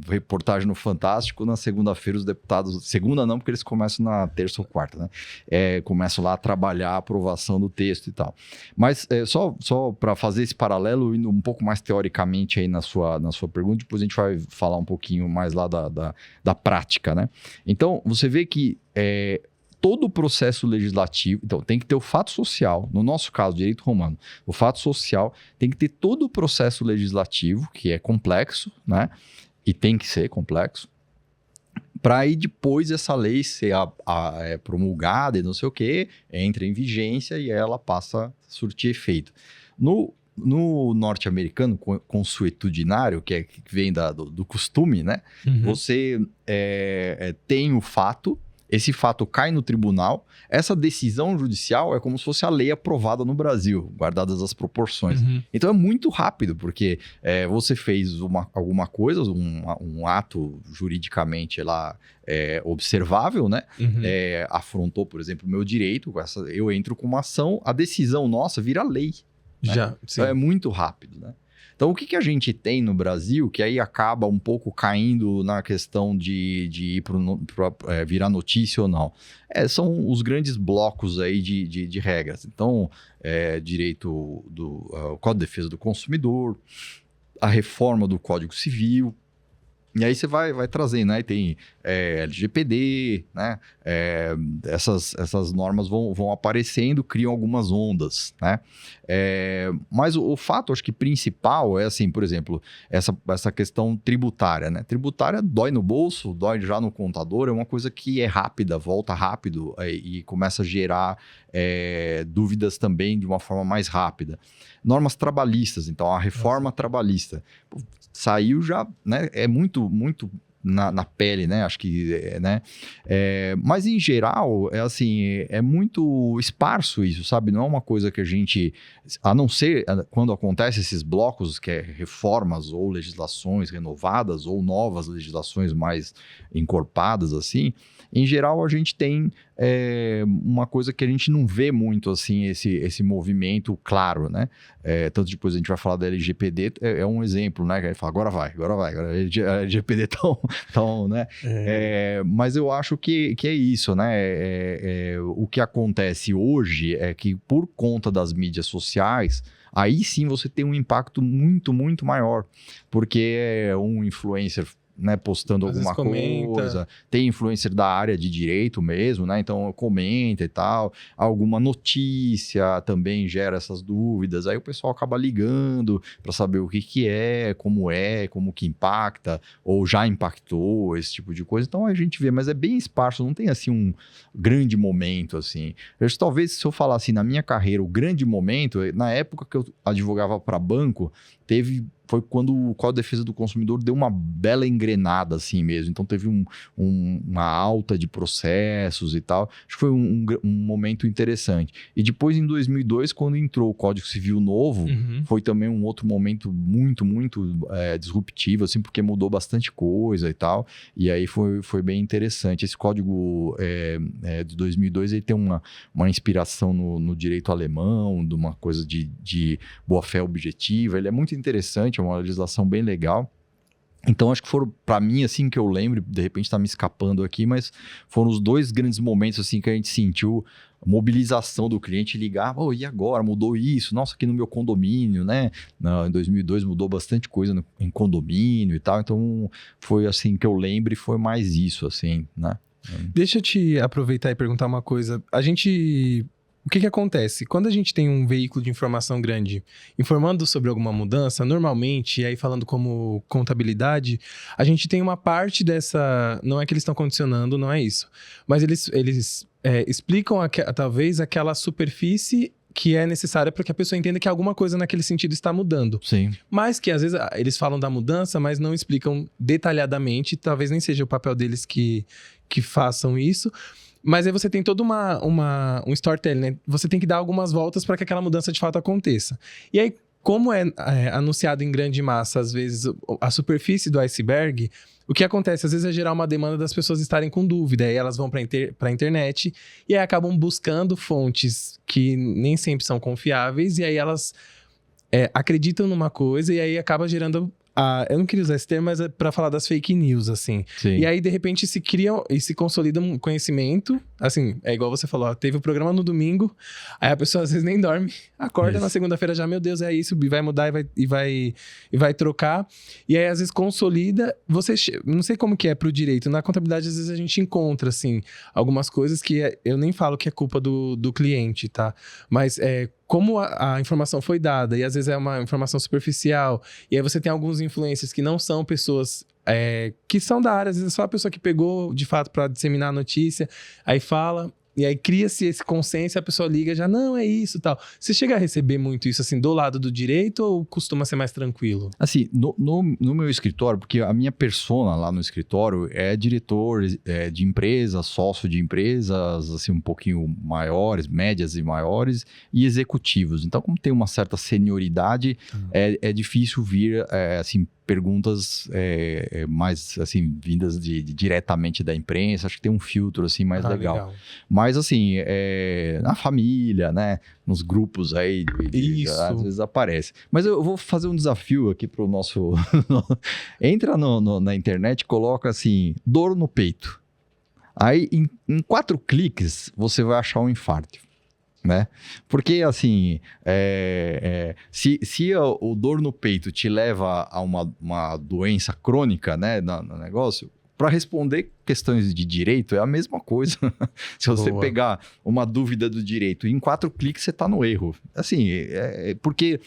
reportagem no Fantástico, na segunda-feira os deputados, segunda não, porque eles começam na terça ou quarta, né? Começam lá a trabalhar a aprovação do texto e tal. Mas só para fazer esse paralelo, indo um pouco mais teoricamente aí na sua pergunta, depois a gente vai falar um pouquinho mais lá da prática, né? Então, você vê que todo o processo legislativo, então tem que ter o fato social, no nosso caso, direito romano, o fato social tem que ter todo o processo legislativo, que é complexo, né? E tem que ser complexo, para aí depois essa lei ser promulgada e não sei o quê, entra em vigência e ela passa a surtir efeito. No norte-americano, consuetudinário, que vem do costume, né? Uhum. Você tem o fato, esse fato cai no tribunal, essa decisão judicial é como se fosse a lei aprovada no Brasil, guardadas as proporções. Uhum. Então é muito rápido, porque você fez alguma coisa, um ato juridicamente lá observável, né? Uhum. Afrontou, por exemplo, o meu direito, eu entro com uma ação, a decisão nossa vira lei. Né? Sim. Então é muito rápido, né? Então, o que a gente tem no Brasil, que aí acaba um pouco caindo na questão de ir virar notícia ou não? São os grandes blocos aí de regras. Então, direito do Código de Defesa do Consumidor, a reforma do Código Civil. E aí você vai trazendo, né? Tem LGPD, né? Essas normas vão aparecendo, criam algumas ondas, né? Mas o fato, acho que principal é assim, por exemplo, essa questão tributária, né? Tributária dói no bolso, dói já no contador, é uma coisa que é rápida, volta rápido e começa a gerar dúvidas também de uma forma mais rápida. Normas trabalhistas, então a reforma trabalhista saiu já, né? É muito na pele, né? Acho que, né? Mas, em geral, é muito esparso isso, sabe? Não é uma coisa que a gente... A não ser quando acontecem esses blocos, que é reformas ou legislações renovadas ou novas legislações mais encorpadas, assim... Em geral, a gente tem uma coisa que a gente não vê muito, assim, esse movimento claro, né? Tanto depois a gente vai falar da LGPD, é um exemplo, né? Que a gente fala, agora a LGPD tão né? Mas eu acho que é isso, né? O que acontece hoje é que, por conta das mídias sociais, aí sim você tem um impacto muito, muito maior, porque um influencer, né, postando Às alguma coisa, tem influencer da área de direito mesmo, né, então comenta e tal, alguma notícia também gera essas dúvidas, aí o pessoal acaba ligando para saber o que é, como que impacta, ou já impactou, esse tipo de coisa, então a gente vê, mas é bem esparso, não tem assim um grande momento, assim. Talvez se eu falar assim, na minha carreira, o grande momento, na época que eu advogava para banco, foi quando o Código de Defesa do Consumidor deu uma bela engrenada assim mesmo. Então teve uma alta de processos e tal. Acho que foi um momento interessante. E depois, em 2002, quando entrou o Código Civil novo, foi também um outro momento muito, muito disruptivo, assim, porque mudou bastante coisa e tal. E aí foi bem interessante. Esse Código de 2002, ele tem uma inspiração no direito alemão, de uma coisa de boa-fé objetiva. Ele é muito interessante, é uma legislação bem legal. Então, acho que foram, para mim, assim, que eu lembro, de repente tá me escapando aqui, mas foram os dois grandes momentos, assim, que a gente sentiu mobilização do cliente ligar, e agora? Mudou isso? Nossa, aqui no meu condomínio, né? Em 2002 mudou bastante coisa em condomínio e tal, então foi, assim, que eu lembro e foi mais isso, assim, né? Deixa eu te aproveitar e perguntar uma coisa. O que acontece? Quando a gente tem um veículo de informação grande informando sobre alguma mudança, normalmente, e aí falando como contabilidade, a gente tem uma parte dessa... Não é que eles estão condicionando, não é isso. Mas eles explicam talvez aquela superfície que é necessária para que a pessoa entenda que alguma coisa naquele sentido está mudando. Sim. Mas que às vezes eles falam da mudança, mas não explicam detalhadamente, talvez nem seja o papel deles que façam isso. Mas aí você tem todo um storytelling, né? Você tem que dar algumas voltas para que aquela mudança de fato aconteça. E aí, como é anunciado em grande massa, às vezes, a superfície do iceberg, o que acontece? Às vezes é gerar uma demanda das pessoas estarem com dúvida. Aí elas vão para a internet e aí acabam buscando fontes que nem sempre são confiáveis. E aí elas acreditam numa coisa e aí acaba gerando... eu não queria usar esse termo, mas é para falar das fake news, assim. Sim. E aí, de repente, se cria e se consolida um conhecimento. Assim, é igual você falou, teve o programa no domingo, aí a pessoa às vezes nem dorme, acorda na segunda-feira já, meu Deus, é isso, e vai mudar e vai trocar. E aí, às vezes, consolida. Não sei como que é pro direito. Na contabilidade, às vezes, a gente encontra, assim, algumas coisas que eu nem falo que é culpa do cliente, tá? Mas como a informação foi dada, e às vezes é uma informação superficial, e aí você tem alguns influencers que não são pessoas que são da área, às vezes é só a pessoa que pegou de fato para disseminar a notícia, aí fala, e aí cria-se esse consenso e a pessoa liga já, não, é isso e tal. Você chega a receber muito isso, assim, do lado do direito ou costuma ser mais tranquilo? Assim, no meu escritório, porque a minha persona lá no escritório é diretor de empresas, sócio de empresas, assim, um pouquinho maiores, médias e maiores, e executivos. Então, como tem uma certa senioridade, é difícil vir, assim, perguntas mais, assim, vindas diretamente da imprensa. Acho que tem um filtro, assim, mais legal. Mas, assim, na família, né? Nos grupos aí, às vezes aparece. Mas eu vou fazer um desafio aqui pro nosso... Entra na internet e coloca, assim, dor no peito. Aí, em 4 cliques, você vai achar um infarto. Né? Porque, assim, se o dor no peito te leva a uma doença crônica, né, no negócio, para responder questões de direito é a mesma coisa. Se você pegar uma dúvida do direito, em 4 cliques você está no erro. Assim, porque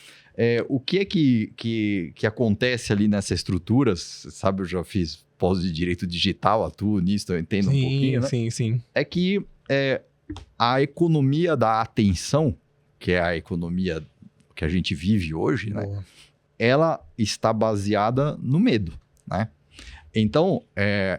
o que é que acontece ali nessa estrutura, sabe, eu já fiz pós de direito digital, atuo nisso, eu entendo um pouquinho, né? Sim. É que... a economia da atenção, que é a economia que a gente vive hoje, né? Ela está baseada no medo, né? Então,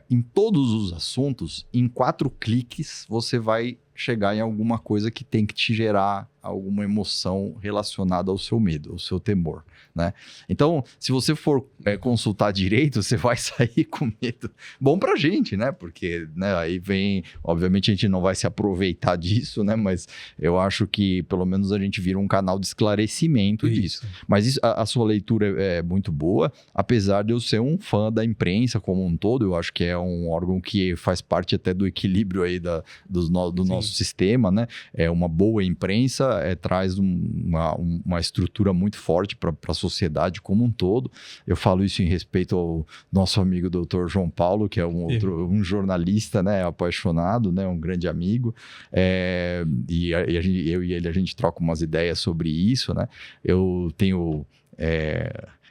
em todos os assuntos, em 4 cliques, você vai chegar em alguma coisa que tem que te gerar alguma emoção relacionada ao seu medo, ao seu temor, né? Então, se você for consultar direito, você vai sair com medo. Bom pra gente, né? Porque, né, aí vem... Obviamente, a gente não vai se aproveitar disso, né? Mas eu acho que, pelo menos, a gente vira um canal de esclarecimento disso. Mas isso, a sua leitura é muito boa, apesar de eu ser um fã da imprensa como um todo. Eu acho que é um órgão que faz parte até do equilíbrio aí do nosso sistema, né? É uma boa imprensa, traz uma estrutura muito forte para a sociedade como um todo. Eu falo isso em respeito ao nosso amigo Dr. João Paulo, que é um jornalista, né, apaixonado, né, um grande amigo. Eu e ele, a gente troca umas ideias sobre isso, né? Eu tenho...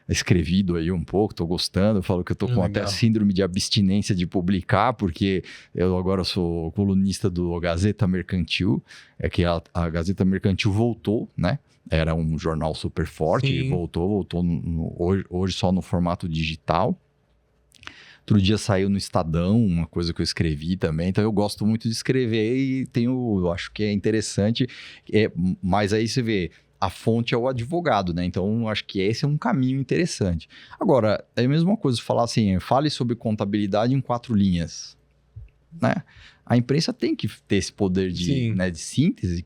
escrevido aí um pouco, tô gostando, eu falo que eu tô com até síndrome de abstinência de publicar, porque eu agora sou colunista do Gazeta Mercantil, que a Gazeta Mercantil voltou, né? Era um jornal super forte, voltou hoje só no formato digital. Outro dia saiu no Estadão, uma coisa que eu escrevi também, então eu gosto muito de escrever e eu acho que é interessante, mas aí você vê... A fonte é o advogado, né? Então, acho que esse é um caminho interessante. Agora, é a mesma coisa falar assim, fale sobre contabilidade em 4 linhas, né? A imprensa tem que ter esse poder de síntese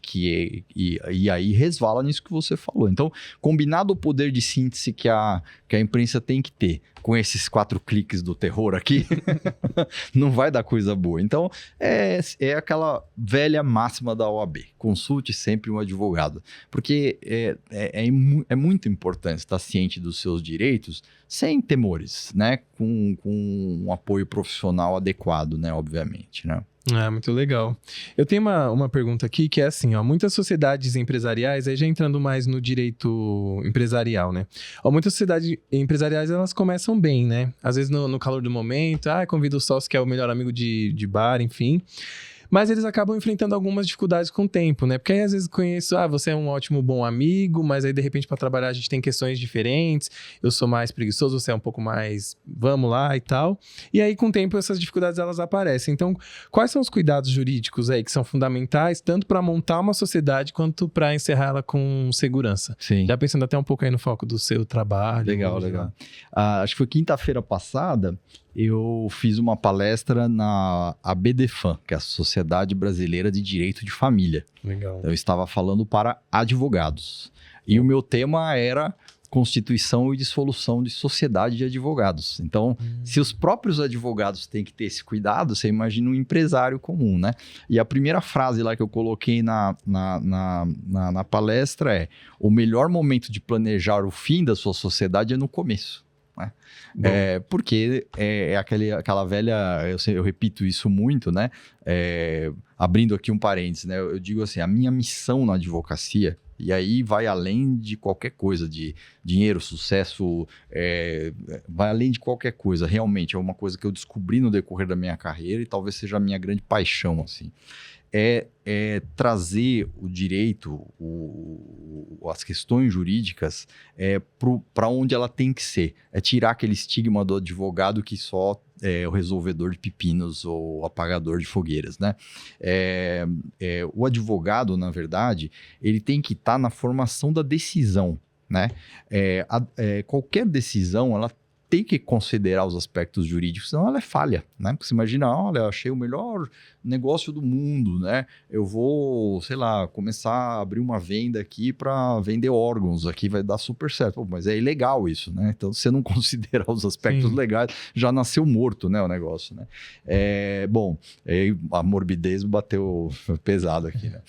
e aí resvala nisso que você falou. Então, combinado o poder de síntese que a imprensa tem que ter com esses 4 cliques do terror aqui, não vai dar coisa boa. Então, é aquela velha máxima da OAB. Consulte sempre um advogado. Porque é muito importante estar ciente dos seus direitos sem temores, né? Com um apoio profissional adequado, né? Obviamente, né? Muito legal. Eu tenho uma pergunta aqui que é assim, ó, muitas sociedades empresariais, aí já entrando mais no direito empresarial, né? Muitas sociedades empresariais, elas começam bem, né? Às vezes no calor do momento, convida o sócio que é o melhor amigo de bar, enfim. Mas eles acabam enfrentando algumas dificuldades com o tempo, né? Porque aí às vezes conheço, você é um ótimo, bom amigo, mas aí de repente para trabalhar a gente tem questões diferentes, eu sou mais preguiçoso, você é um pouco mais, vamos lá e tal. E aí com o tempo essas dificuldades elas aparecem. Então, quais são os cuidados jurídicos aí que são fundamentais, tanto para montar uma sociedade quanto para encerrar ela com segurança? Sim. Já pensando até um pouco aí no foco do seu trabalho. Legal. Acho que foi quinta-feira passada, eu fiz uma palestra na ABDFAM, que é a Sociedade Brasileira de Direito de Família. Legal. Eu estava falando para advogados. E o meu tema era constituição e dissolução de sociedade de advogados. Então, se os próprios advogados têm que ter esse cuidado, você imagina um empresário comum, né? E a primeira frase lá que eu coloquei na palestra é: o melhor momento de planejar o fim da sua sociedade é no começo. Né? Porque aquela velha, eu repito isso muito, né? Abrindo aqui um parênteses, né? Eu digo assim, a minha missão na advocacia, e aí vai além de qualquer coisa, de dinheiro, sucesso, vai além de qualquer coisa, realmente é uma coisa que eu descobri no decorrer da minha carreira e talvez seja a minha grande paixão, assim. Trazer o direito, as questões jurídicas para onde ela tem que ser. É tirar aquele estigma do advogado que só é o resolvedor de pepinos ou apagador de fogueiras, né? O advogado, na verdade, ele tem que estar na formação da decisão, né? Qualquer decisão, ela tem que considerar os aspectos jurídicos, senão ela é falha, né? Porque você imagina, olha, eu achei o melhor negócio do mundo, né? Eu vou, sei lá, começar a abrir uma venda aqui para vender órgãos, aqui vai dar super certo. Pô, mas é ilegal isso, né? Então, se você não considerar os aspectos legais, já nasceu morto, né, o negócio, né? A morbidez bateu pesado aqui, né?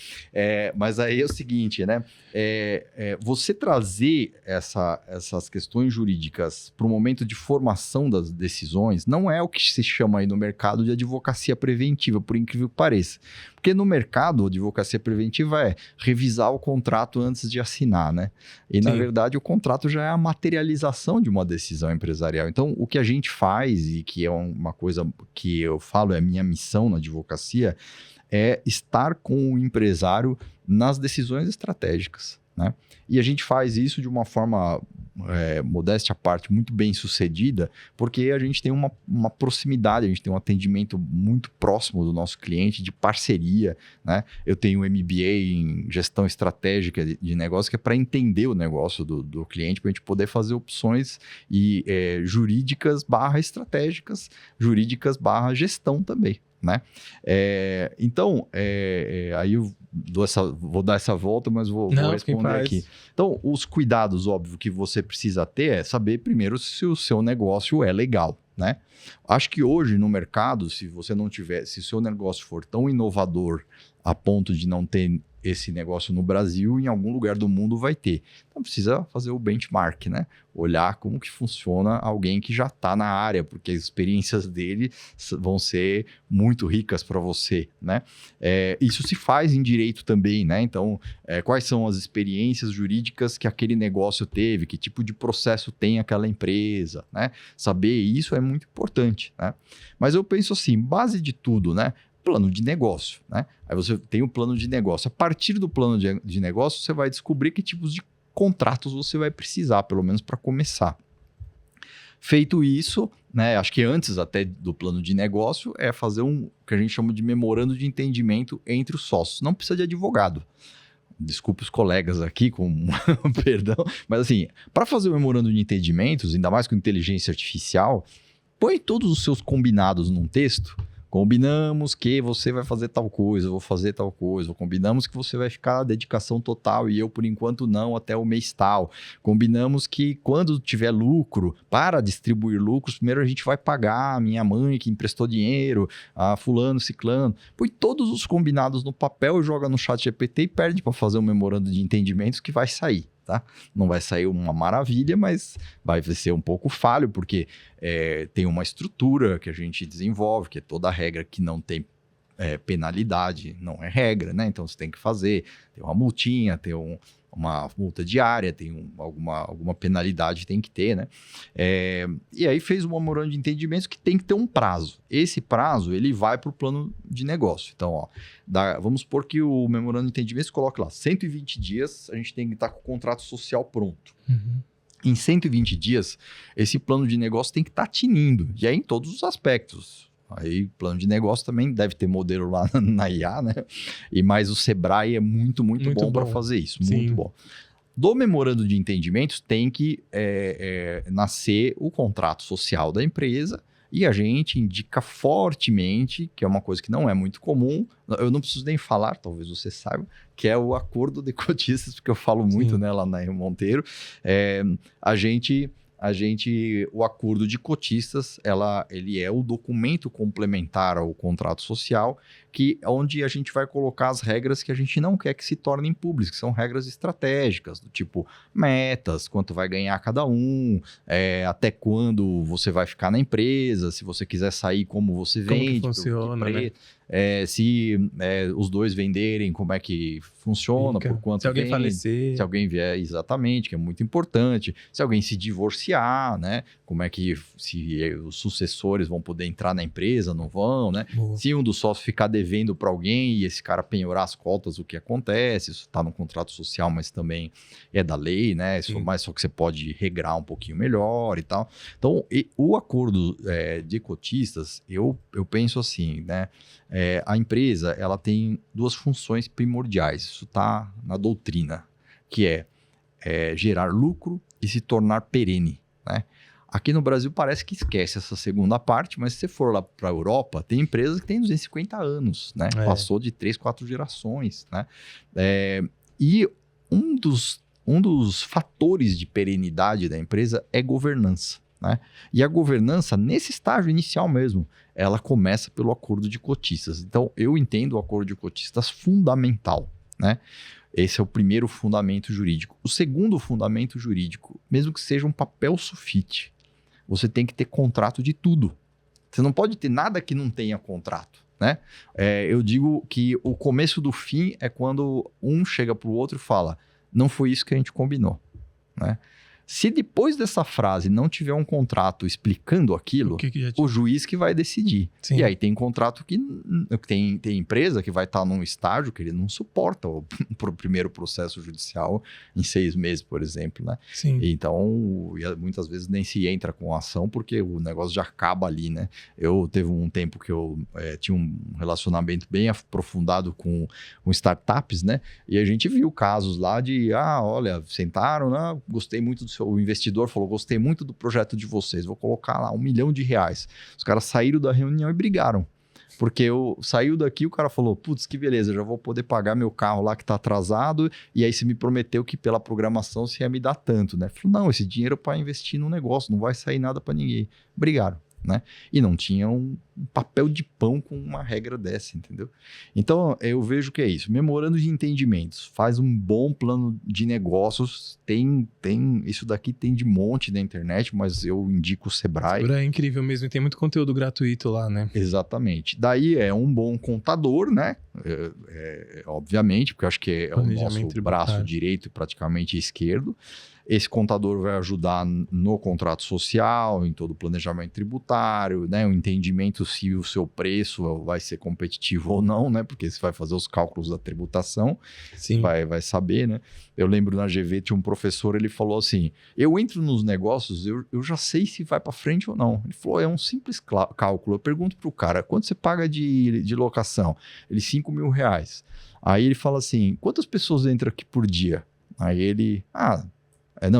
Mas aí é o seguinte, né? Você trazer essas questões jurídicas para o momento de formação das decisões não é o que se chama aí no mercado de advocacia preventiva, por incrível que pareça. Porque no mercado, a advocacia preventiva é revisar o contrato antes de assinar, né? E, na verdade, o contrato já é a materialização de uma decisão empresarial. Então, o que a gente faz, e que é uma coisa que eu falo, é a minha missão na advocacia, é estar com o empresário nas decisões estratégicas. né? E a gente faz isso de uma forma, modéstia à parte, muito bem sucedida, porque a gente tem uma proximidade, a gente tem um atendimento muito próximo do nosso cliente, de parceria, né? Eu tenho um MBA em gestão estratégica de negócio, que é para entender o negócio do cliente, para a gente poder fazer opções jurídicas / estratégicas, jurídicas / gestão também, né? Então, aí eu vou dar essa volta, mas vou responder aqui. Então, os cuidados, óbvio, que você precisa ter é saber primeiro se o seu negócio é legal, né? Acho que hoje no mercado, se o seu negócio for tão inovador a ponto de não ter esse negócio no Brasil, em algum lugar do mundo vai ter. Então precisa fazer o benchmark, né? Olhar como que funciona alguém que já está na área, porque as experiências dele vão ser muito ricas para você, né? Isso se faz em direito também, né? Então, quais são as experiências jurídicas que aquele negócio teve, que tipo de processo tem aquela empresa, né? Saber isso é muito importante, né? Mas eu penso assim, base de tudo, né? Plano de negócio, né? Aí você tem o plano de negócio. A partir do plano de negócio, você vai descobrir que tipos de contratos você vai precisar, pelo menos para começar. Feito isso, né? Acho que antes até do plano de negócio é fazer o que a gente chama de memorando de entendimento entre os sócios. Não precisa de advogado. Desculpe os colegas aqui, com perdão, mas assim, para fazer o memorando de entendimentos, ainda mais com inteligência artificial, põe todos os seus combinados num texto. Combinamos que você vai fazer tal coisa, eu vou fazer tal coisa. Combinamos que você vai ficar à dedicação total e eu, por enquanto, não, até o mês tal. Combinamos que quando tiver lucro, para distribuir lucros, primeiro a gente vai pagar a minha mãe que emprestou dinheiro, a fulano, ciclano. Põe todos os combinados no papel, joga no chat GPT e pede para fazer um memorando de entendimentos que vai sair. Tá? Não vai sair uma maravilha, mas vai ser um pouco falho, porque tem uma estrutura que a gente desenvolve, que é toda regra que não tem penalidade, não é regra, né? Então você tem que fazer, tem uma multinha, tem uma multa diária, tem alguma penalidade, tem que ter, né? E aí fez um memorando de entendimentos que tem que ter um prazo. Esse prazo, ele vai para o plano de negócio. Então, ó, vamos supor que o memorando de entendimentos coloque lá, 120 dias, a gente tem que estar com o contrato social pronto. Uhum. Em 120 dias, esse plano de negócio tem que estar tinindo, e aí em todos os aspectos. Aí, plano de negócio também deve ter modelo lá na IA, né? Mas o Sebrae é muito bom para fazer isso. Sim. Muito bom. Do memorando de entendimentos tem que nascer o contrato social da empresa e a gente indica fortemente, que é uma coisa que não é muito comum, eu não preciso nem falar, talvez você saiba, que é o acordo de cotistas, porque eu falo muito, né, lá na Rio Monteiro. O acordo de cotistas, ele é o documento complementar ao contrato social, onde a gente vai colocar as regras que a gente não quer que se tornem públicas, que são regras estratégicas, do tipo metas, quanto vai ganhar cada um, até quando você vai ficar na empresa, se você quiser sair, como você vende. Como que funciona, né? Se os dois venderem, como é que funciona, por quanto se alguém vende, falecer. se alguém vier, exatamente, que é muito importante, se alguém se divorciar, né, como é que se os sucessores vão poder entrar na empresa, não vão, né? Boa. Se um dos sócios ficar devendo para alguém e esse cara penhorar as cotas, o que acontece? Isso está no contrato social, mas também é da lei, né? Mas só que você pode regrar um pouquinho melhor e tal. Então, o acordo de cotistas, eu penso assim, né? A empresa, ela tem duas funções primordiais, isso está na doutrina, que é gerar lucro e se tornar perene, né? Aqui no Brasil parece que esquece essa segunda parte, mas se você for lá para a Europa, tem empresas que têm 250 anos, né? Passou de 3, 4 gerações, né? E um dos fatores de perenidade da empresa é governança, né? E a governança, nesse estágio inicial mesmo, ela começa pelo acordo de cotistas. Então, eu entendo o acordo de cotistas fundamental, né? Esse é o primeiro fundamento jurídico. O segundo fundamento jurídico, mesmo que seja um papel sulfite, você tem que ter contrato de tudo. Você não pode ter nada que não tenha contrato, né? Eu digo que o começo do fim é quando um chega para o outro e fala, não foi isso que a gente combinou, né? Se depois dessa frase não tiver um contrato explicando aquilo, o juiz que vai decidir. Sim. E aí tem contrato que tem empresa que vai estar num estágio que ele não suporta o primeiro processo judicial em 6 meses, por exemplo, né? Sim. Então, muitas vezes nem se entra com a ação porque o negócio já acaba ali, né? Teve um tempo que eu tinha um relacionamento bem aprofundado com startups, né? E a gente viu casos lá de, olha, sentaram, né? Gostei muito do o investidor falou, gostei muito do projeto de vocês, vou colocar lá R$1 milhão. Os caras saíram da reunião e brigaram. Porque saiu daqui, o cara falou, putz, que beleza, já vou poder pagar meu carro lá que tá atrasado, e aí você me prometeu que pela programação você ia me dar tanto, né? Falei, não, esse dinheiro é para investir no negócio, não vai sair nada para ninguém. Brigaram, né? E não tinha um papel de pão com uma regra dessa, entendeu? Então, eu vejo que é isso. Memorando de entendimentos, faz um bom plano de negócios, isso daqui tem de monte na internet, mas eu indico o Sebrae. Sebrae é incrível mesmo, e tem muito conteúdo gratuito lá, né? Exatamente. Daí é um bom contador, né? Obviamente, porque eu acho que é o nosso braço direito e praticamente esquerdo. Esse contador vai ajudar no contrato social, em todo o planejamento tributário, né? O entendimento se o seu preço vai ser competitivo ou não, né? Porque você vai fazer os cálculos da tributação, Sim. vai saber, né? Eu lembro na GV tinha um professor, ele falou assim, eu entro nos negócios, eu já sei se vai para frente ou não. Ele falou, é um simples cálculo. Eu pergunto pro cara, quanto você paga de locação? Ele, R$5 mil. Aí ele fala assim, quantas pessoas entram aqui por dia? Aí ele,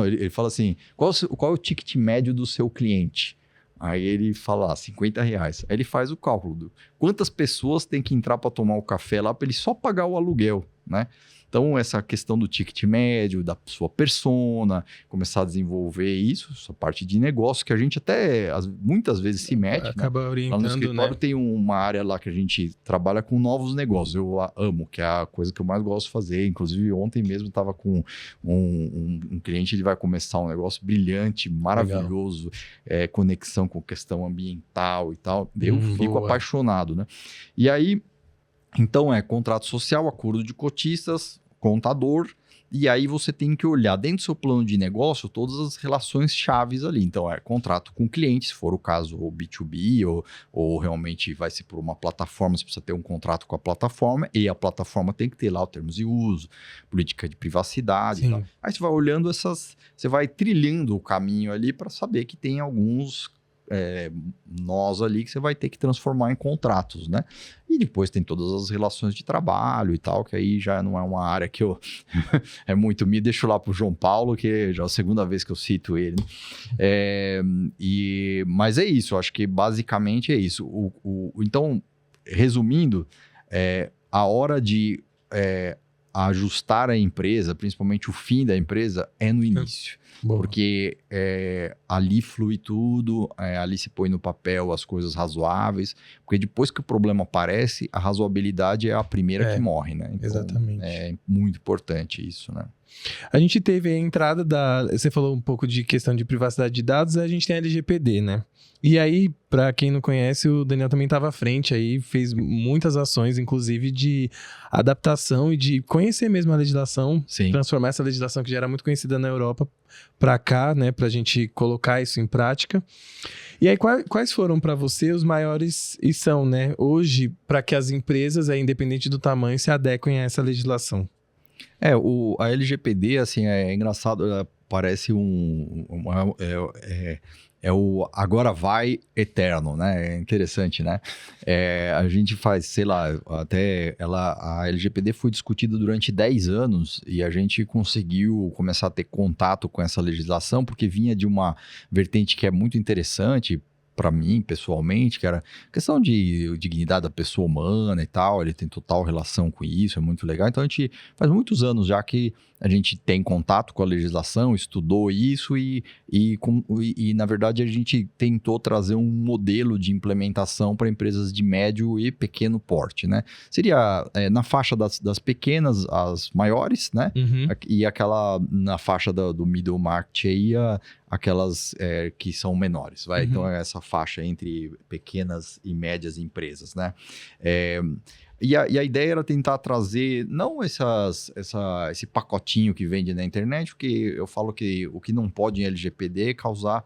ele fala assim, qual é o ticket médio do seu cliente? Aí ele fala, R$50. Aí ele faz o cálculo, quantas pessoas tem que entrar para tomar o café lá para ele só pagar o aluguel, né? Então, essa questão do ticket médio, da sua persona, começar a desenvolver isso, essa parte de negócio, que a gente até muitas vezes se mete. Acaba orientando, lá no escritório, né? Tem uma área lá que a gente trabalha com novos negócios. Eu amo, que é a coisa que eu mais gosto de fazer. Inclusive, ontem mesmo estava com um cliente, ele vai começar um negócio brilhante, maravilhoso, conexão com questão ambiental e tal. Eu fico apaixonado, né? E aí, então, contrato social, acordo de cotistas, contador, e aí você tem que olhar dentro do seu plano de negócio todas as relações chaves ali. Então, contrato com cliente, se for o caso, ou B2B, ou realmente vai ser por uma plataforma, você precisa ter um contrato com a plataforma, e a plataforma tem que ter lá os termos de uso, política de privacidade. E tal. Aí você vai olhando você vai trilhando o caminho ali para saber que tem alguns nós ali que você vai ter que transformar em contratos, né? E depois tem todas as relações de trabalho e tal, que aí já não é uma área que eu muito me deixo lá pro João Paulo, que já é a segunda vez que eu cito ele. Mas é isso, acho que basicamente é isso. Então, resumindo, a hora de ajustar a empresa, principalmente o fim da empresa, é no início. Boa. Porque ali flui tudo, ali se põe no papel as coisas razoáveis, porque depois que o problema aparece, a razoabilidade é a primeira que morre, né? Então, exatamente. É muito importante isso, né? A gente teve a entrada você falou um pouco de questão de privacidade de dados, a gente tem a LGPD, né? E aí, para quem não conhece, o Daniel também estava à frente aí, fez muitas ações, inclusive de adaptação e de conhecer mesmo a legislação, Sim. Transformar essa legislação que já era muito conhecida na Europa para cá, né? Para a gente colocar isso em prática. E aí, quais foram para você os maiores, e são, né, hoje, para que as empresas, independente do tamanho, se adequem a essa legislação? A LGPD, assim, é engraçado, parece o agora vai eterno, né? É interessante, né? A gente faz, sei lá, a LGPD foi discutida durante 10 anos e a gente conseguiu começar a ter contato com essa legislação porque vinha de uma vertente que é muito interessante para mim, pessoalmente, que era questão de dignidade da pessoa humana e tal, ele tem total relação com isso, é muito legal. Então, a gente faz muitos anos já que a gente tem contato com a legislação, estudou isso e na verdade, a gente tentou trazer um modelo de implementação para empresas de médio e pequeno porte, né? Seria na faixa das pequenas, as maiores, né? Uhum. E aquela na faixa do middle market aí, aquelas que são menores, vai? Uhum. Então, é essa faixa entre pequenas e médias empresas, né? E a ideia era tentar trazer, não esse pacotinho que vende na internet, porque eu falo que o que não pode em LGPD é causar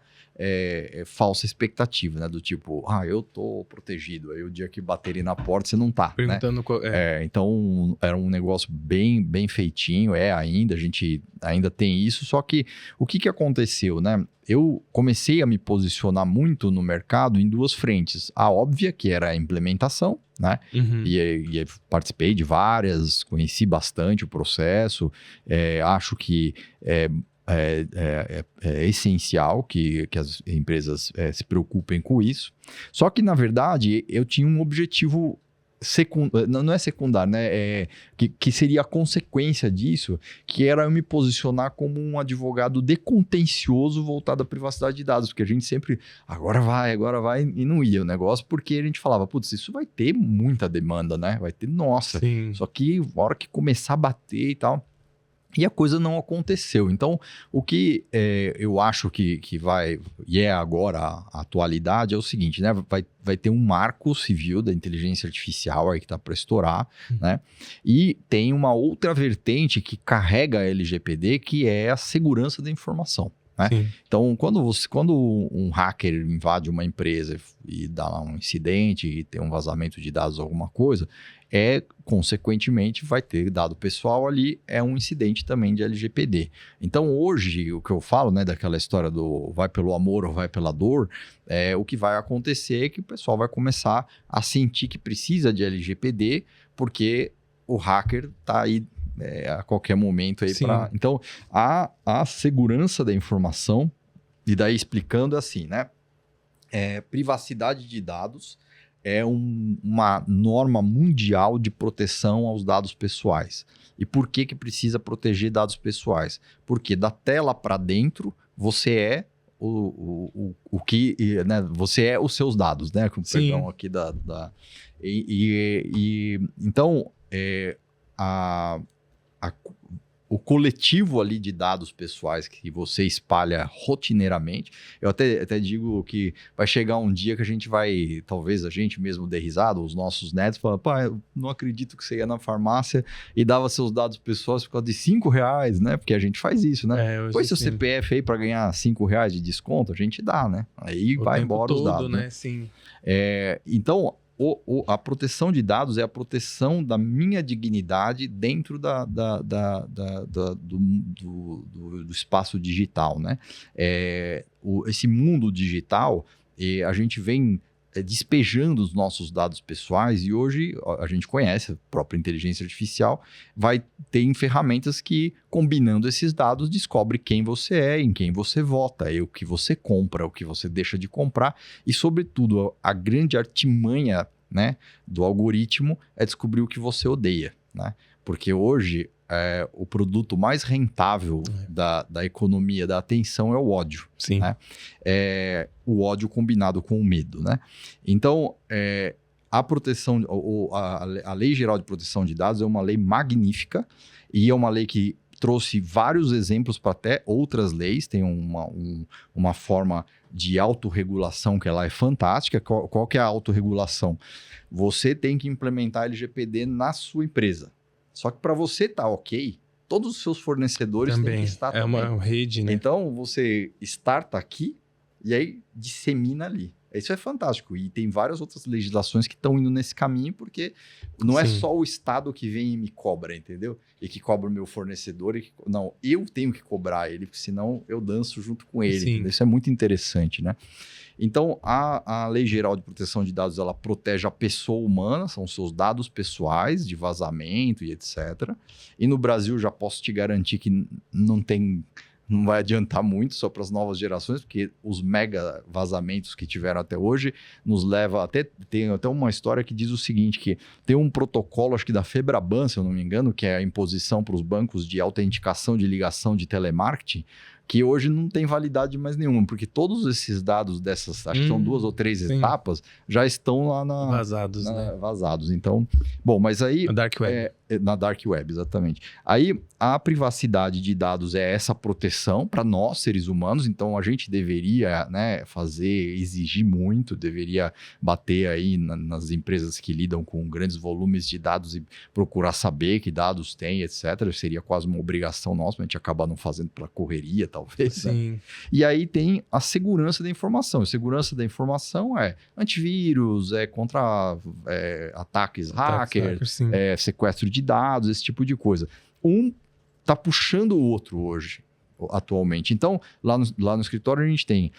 falsa expectativa, né? Do tipo, eu tô protegido, aí o dia que baterem na porta você não tá, Perguntando né? Então, era um negócio bem, bem feitinho, ainda, a gente ainda tem isso, só que o que aconteceu, né? Eu comecei a me posicionar muito no mercado em duas frentes. A óbvia, que era a implementação, né? Uhum. E participei de várias, conheci bastante o processo, acho que é essencial que as empresas se preocupem com isso. Só que, na verdade, eu tinha um objetivo não é secundário, né? Que seria a consequência disso, que era eu me posicionar como um advogado decontencioso voltado à privacidade de dados, porque a gente sempre, agora vai, e não ia o negócio, porque a gente falava, putz, isso vai ter muita demanda, né? Vai ter, nossa. Sim. Só que a hora que começar a bater e tal... E a coisa não aconteceu. Então, o que eu acho que vai, e é agora a atualidade, é o seguinte, né? Vai ter um marco civil da inteligência artificial aí que está para estourar, né? E tem uma outra vertente que carrega a LGPD, que é a segurança da informação. Né? Então, quando um hacker invade uma empresa e dá lá um incidente e tem um vazamento de dados, alguma coisa, consequentemente, vai ter dado pessoal ali, é um incidente também de LGPD. Então, hoje, o que eu falo, né, daquela história do vai pelo amor ou vai pela dor, o que vai acontecer é que o pessoal vai começar a sentir que precisa de LGPD, porque o hacker está aí a qualquer momento aí para... Então, a segurança da informação, e daí explicando assim, né? Privacidade de dados é uma norma mundial de proteção aos dados pessoais. E por que precisa proteger dados pessoais? Porque da tela para dentro, você é o que... Né? Você é os seus dados, né? Com perdão aqui então, o coletivo ali de dados pessoais que você espalha rotineiramente, eu até digo que vai chegar um dia que a gente vai, talvez a gente mesmo dê risada, os nossos netos, falam, pá, eu não acredito que você ia na farmácia e dava seus dados pessoais por causa de R$5, né? Porque a gente faz isso, né? Põe seu CPF aí para ganhar R$5 de desconto, a gente dá, né? Aí vai embora os dados. Né? Sim. Então, a proteção de dados é a proteção da minha dignidade dentro do espaço digital, né? Esse mundo digital, a gente vem despejando os nossos dados pessoais e hoje a gente conhece a própria inteligência artificial, vai ter ferramentas que, combinando esses dados, descobre quem você é, em quem você vota, o que você compra, o que você deixa de comprar e, sobretudo, a grande artimanha, né, do algoritmo é descobrir o que você odeia, né? Porque hoje o produto mais rentável da economia da atenção é o ódio. Sim. Né? O ódio combinado com o medo, né? Então, a proteção, a Lei Geral de Proteção de Dados é uma lei magnífica e é uma lei que trouxe vários exemplos para até outras leis, tem uma forma de autorregulação que ela é fantástica. Qual que é a autorregulação? Você tem que implementar LGPD na sua empresa. Só que para você estar ok, todos os seus fornecedores têm que estar também. É uma rede, né? Então, você starta aqui e aí dissemina ali. Isso é fantástico. E tem várias outras legislações que estão indo nesse caminho, porque não é só o Estado que vem e me cobra, entendeu? E que cobra o meu fornecedor. Não, eu tenho que cobrar ele, porque senão eu danço junto com ele. Isso é muito interessante, né? Então, a Lei Geral de Proteção de Dados, ela protege a pessoa humana, são seus dados pessoais, de vazamento e etc. E no Brasil, já posso te garantir que não vai adiantar muito só para as novas gerações, porque os mega vazamentos que tiveram até hoje nos leva tem até uma história que diz o seguinte, que tem um protocolo, acho que da Febraban, se eu não me engano, que é a imposição para os bancos de autenticação de ligação de telemarketing, que hoje não tem validade mais nenhuma, porque todos esses dados dessas, acho que são 2 ou 3 etapas, já estão lá vazados, né? Vazados. Então, bom, mas aí... A Dark Web. Na Dark Web, exatamente. Aí, a privacidade de dados é essa proteção para nós, seres humanos, então a gente deveria, né, exigir muito, deveria bater aí nas empresas que lidam com grandes volumes de dados e procurar saber que dados tem, etc. Seria quase uma obrigação nossa, mas a gente acaba não fazendo pela correria, talvez. Sim. Né? E aí tem a segurança da informação. A segurança da informação é antivírus, contra ataques hackers, sequestro de dados, esse tipo de coisa. Um está puxando o outro hoje, atualmente. Então, lá no escritório a gente tem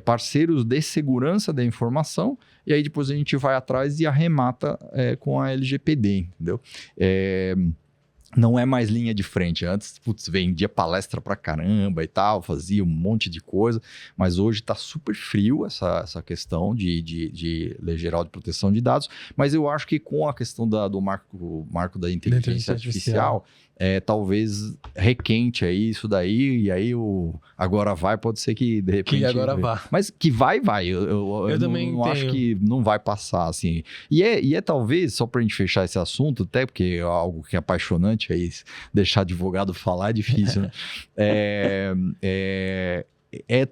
parceiros de segurança da informação e aí depois a gente vai atrás e arremata com a LGPD, entendeu? Não é mais linha de frente. Antes, vendia palestra pra caramba e tal, fazia um monte de coisa, mas hoje tá super frio essa questão de Lei Geral de Proteção de Dados, mas eu acho que com a questão do marco da inteligência artificial, talvez requente aí isso daí, e aí agora pode ser que de repente... Que agora vá. Mas que vai. Eu também não acho que não vai passar, assim. E é talvez, só pra gente fechar esse assunto, até porque é algo que é apaixonante, aí deixar advogado falar é difícil, né?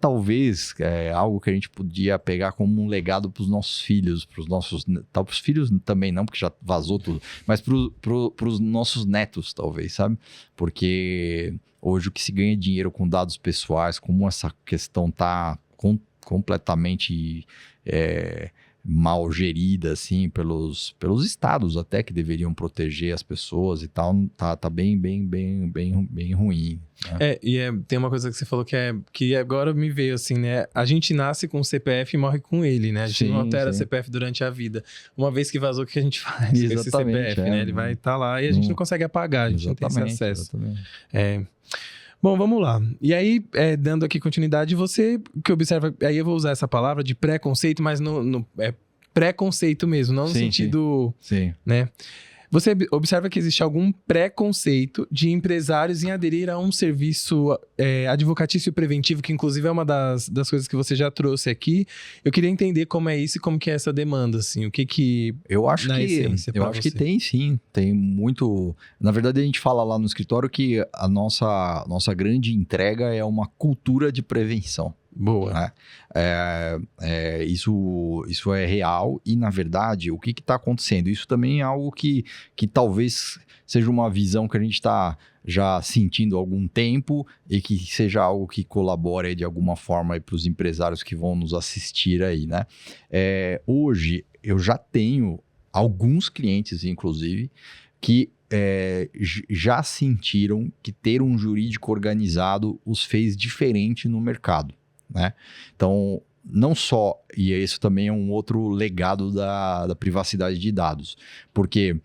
Talvez algo que a gente podia pegar como um legado para os nossos filhos, para os filhos também não, porque já vazou tudo, mas para os nossos netos, talvez, sabe? Porque hoje o que se ganha dinheiro com dados pessoais, como essa questão tá completamente mal gerida, assim, pelos estados até que deveriam proteger as pessoas e tal, tá bem ruim. Né? Tem uma coisa que você falou que agora me veio assim, né? A gente nasce com o CPF e morre com ele, né? A gente não altera CPF durante a vida. Uma vez que vazou, o que a gente faz com esse CPF, né? Ele vai estar lá e a gente não consegue apagar, a gente não tem esse acesso. Bom, vamos lá. E aí, dando aqui continuidade, você que observa... Aí eu vou usar essa palavra de preconceito, mas é preconceito mesmo, não no sentido... Sim. Né? Você observa que existe algum preconceito de empresários em aderir a um serviço advocatício preventivo, que inclusive é uma das coisas que você já trouxe aqui. Eu queria entender como é isso e como que é essa demanda, assim. O que eu acho que tem, sim. Tem muito... Na verdade, a gente fala lá no escritório que a nossa grande entrega é uma cultura de prevenção. Boa. Né? Isso é real e, na verdade, o que está acontecendo? Isso também é algo que talvez seja uma visão que a gente está já sentindo há algum tempo e que seja algo que colabore de alguma forma para os empresários que vão nos assistir aí, né? Hoje, eu já tenho alguns clientes, inclusive, que já sentiram que ter um jurídico organizado os fez diferente no mercado. Né? Então, não só, e isso também é um outro legado da privacidade de dados, porque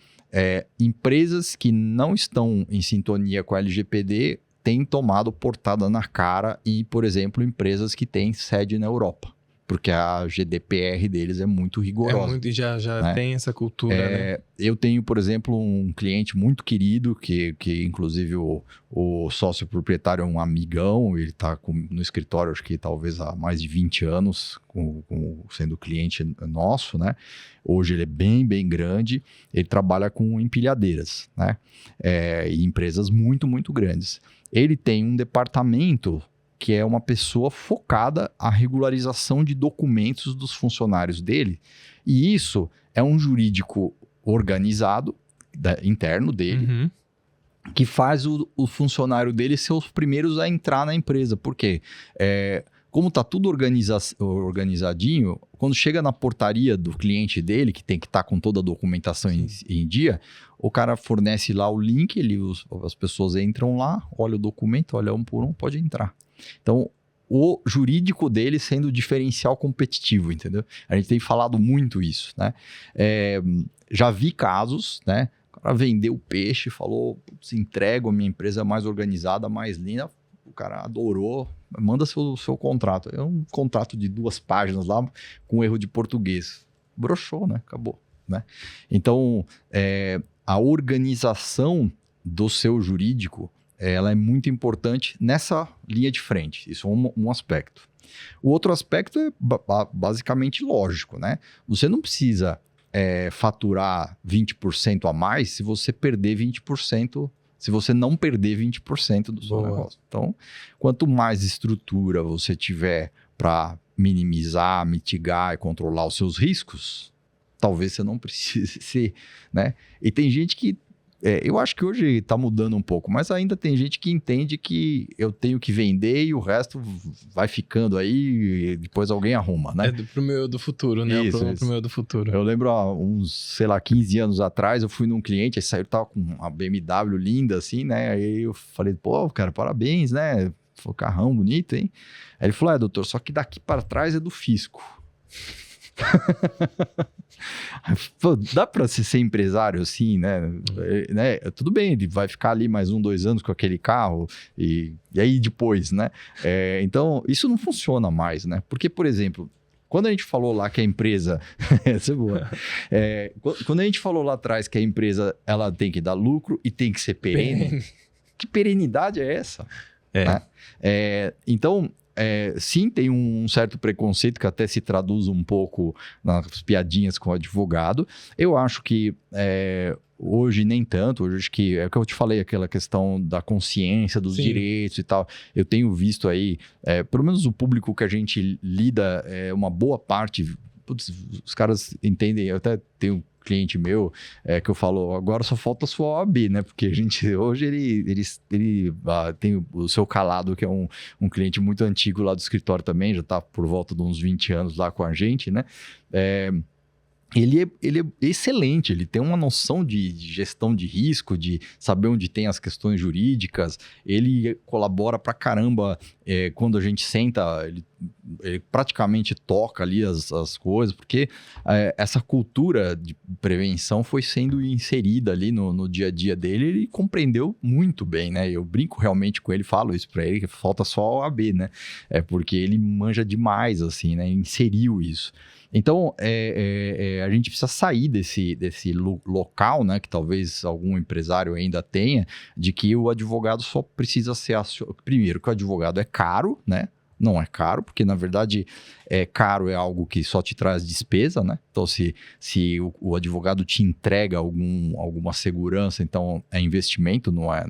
empresas que não estão em sintonia com a LGPD têm tomado portada na cara e, por exemplo, empresas que têm sede na Europa, porque a GDPR deles é muito rigorosa. Já né? Tem essa cultura, né? Eu tenho, por exemplo, um cliente muito querido, que inclusive o sócio proprietário é um amigão, ele está no escritório, acho que talvez há mais de 20 anos, sendo cliente nosso, né? Hoje ele é bem grande, ele trabalha com empilhadeiras, né? E empresas muito, muito grandes. Ele tem um departamento que é uma pessoa focada à regularização de documentos dos funcionários dele. E isso é um jurídico organizado, interno dele, que faz o funcionário dele ser os primeiros a entrar na empresa. Por quê? Como está tudo organizadinho, quando chega na portaria do cliente dele, que tem que estar com toda a documentação em dia, o cara fornece lá o link, as pessoas entram lá, olha o documento, olha um por um, pode entrar. Então, o jurídico dele sendo o diferencial competitivo, entendeu? A gente tem falado muito isso, né? Já vi casos, né? O cara vendeu o peixe, falou, entrego, a minha empresa é mais organizada, mais linda. O cara adorou, manda seu contrato. É um contrato de 2 páginas lá, com erro de português. Broxou, né? Acabou, né? Então, a organização do seu jurídico, ela é muito importante nessa linha de frente. Isso é um aspecto. O outro aspecto é basicamente lógico, né? Você não precisa faturar 20% a mais se você perder 20%, se você não perder 20% do seu negócio. Então, quanto mais estrutura você tiver para minimizar, mitigar e controlar os seus riscos, talvez você não precise ser, né? E tem gente que, eu acho que hoje está mudando um pouco, mas ainda tem gente que entende que eu tenho que vender e o resto vai ficando aí e depois alguém arruma, né? Pro meu do futuro, né? Isso, Pro meu do futuro. Eu lembro há uns, sei lá, 15 anos atrás, eu fui num cliente, aí saiu, tava com uma BMW linda assim, né? Aí eu falei, pô, cara, parabéns, né? Falou, carrão bonito, hein? Aí ele falou, doutor, só que daqui para trás é do fisco. Pô, dá para ser empresário assim, né? Tudo bem, ele vai ficar ali mais 1, 2 anos com aquele carro e aí depois, né? Então, isso não funciona mais, né? Porque, por exemplo, quando a gente falou lá que a empresa... Essa é boa. Quando a gente falou lá atrás que a empresa ela tem que dar lucro e tem que ser perene, que perenidade é essa? Né? Então... sim, tem um certo preconceito que até se traduz um pouco nas piadinhas com o advogado. Eu acho que hoje nem tanto. Hoje acho que é o que eu te falei, aquela questão da consciência, dos direitos e tal. Eu tenho visto aí, pelo menos o público que a gente lida, uma boa parte... Putz, os caras entendem, eu até tenho cliente meu que eu falo, agora só falta a sua OAB, né? Porque a gente, hoje ele tem o seu Calado, que é um cliente muito antigo lá do escritório também, já está por volta de uns 20 anos lá com a gente, né? Ele é excelente, ele tem uma noção de gestão de risco, de saber onde tem as questões jurídicas, ele colabora pra caramba quando a gente senta, ele praticamente toca ali as coisas, porque essa cultura de prevenção foi sendo inserida ali no dia a dia dele, ele compreendeu muito bem, né? Eu brinco realmente com ele, falo isso pra ele, que falta só a OAB, né? Porque ele manja demais, assim, né? Inseriu isso. Então, a gente precisa sair desse local, né, que talvez algum empresário ainda tenha, de que o advogado só precisa ser... Primeiro, que o advogado é caro, né? Não é caro, porque na verdade caro é algo que só te traz despesa, né? Então, se o advogado te entrega alguma segurança, então é investimento, não é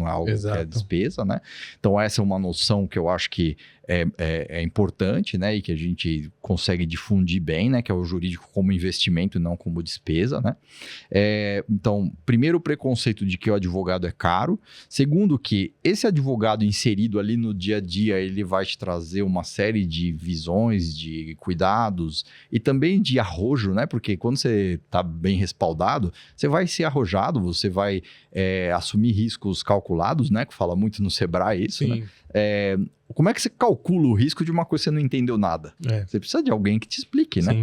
algo que é despesa, né? Então, essa é uma noção que eu acho que é importante, né? E que a gente consegue difundir bem, né? Que é o jurídico como investimento e não como despesa, né? Então, primeiro, o preconceito de que o advogado é caro. Segundo, que esse advogado inserido ali no dia a dia, ele vai te trazer uma série de visões, de cuidados e também de arrojo, né? Porque quando você está bem respaldado, você vai ser arrojado, você vai assumir riscos calculados, né? Que fala muito no Sebrae isso, né? Como é que você calcula o risco de uma coisa que você não entendeu nada? Você precisa de alguém que te explique, né?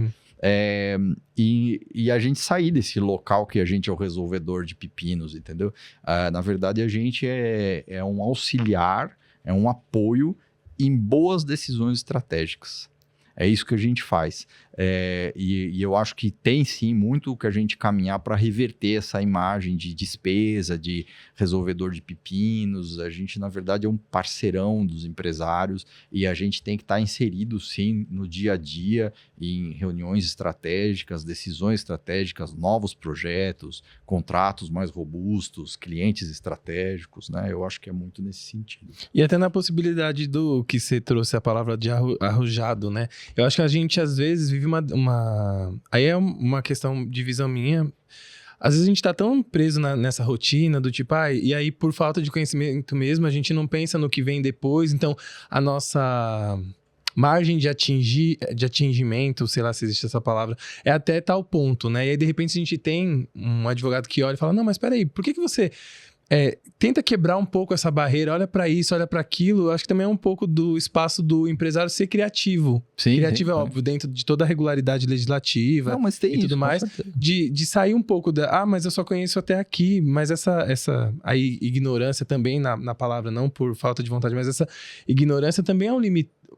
Sim. E a gente sair desse local que a gente é o resolvedor de pepinos, entendeu? Na verdade, a gente é um auxiliar, é um apoio em boas decisões estratégicas. É isso que a gente faz. E eu acho que tem sim muito que a gente caminhar para reverter essa imagem de despesa, de resolvedor de pepinos. A gente, na verdade, é um parceirão dos empresários e a gente tem que estar inserido sim no dia a dia, em reuniões estratégicas, decisões estratégicas, novos projetos, contratos mais robustos, clientes estratégicos, né? Eu acho que é muito nesse sentido. E até na possibilidade do que você trouxe a palavra de arrojado, né? Eu acho que a gente, às vezes, vive uma... Aí é uma questão de visão minha. Às vezes a gente tá tão preso nessa rotina do tipo, e aí por falta de conhecimento mesmo, a gente não pensa no que vem depois. Então, a nossa margem de atingimento, sei lá se existe essa palavra, é até tal ponto, né? E aí, de repente, a gente tem um advogado que olha e fala, não, mas peraí, por que você... tenta quebrar um pouco essa barreira, olha para isso, olha para aquilo. Eu acho que também é um pouco do espaço do empresário ser criativo. Sim, criativo é óbvio, dentro de toda a regularidade legislativa. Não, mas tem e tudo isso, mais. De sair um pouco mas eu só conheço até aqui. Mas essa aí, ignorância também na palavra, não por falta de vontade, mas essa ignorância também é um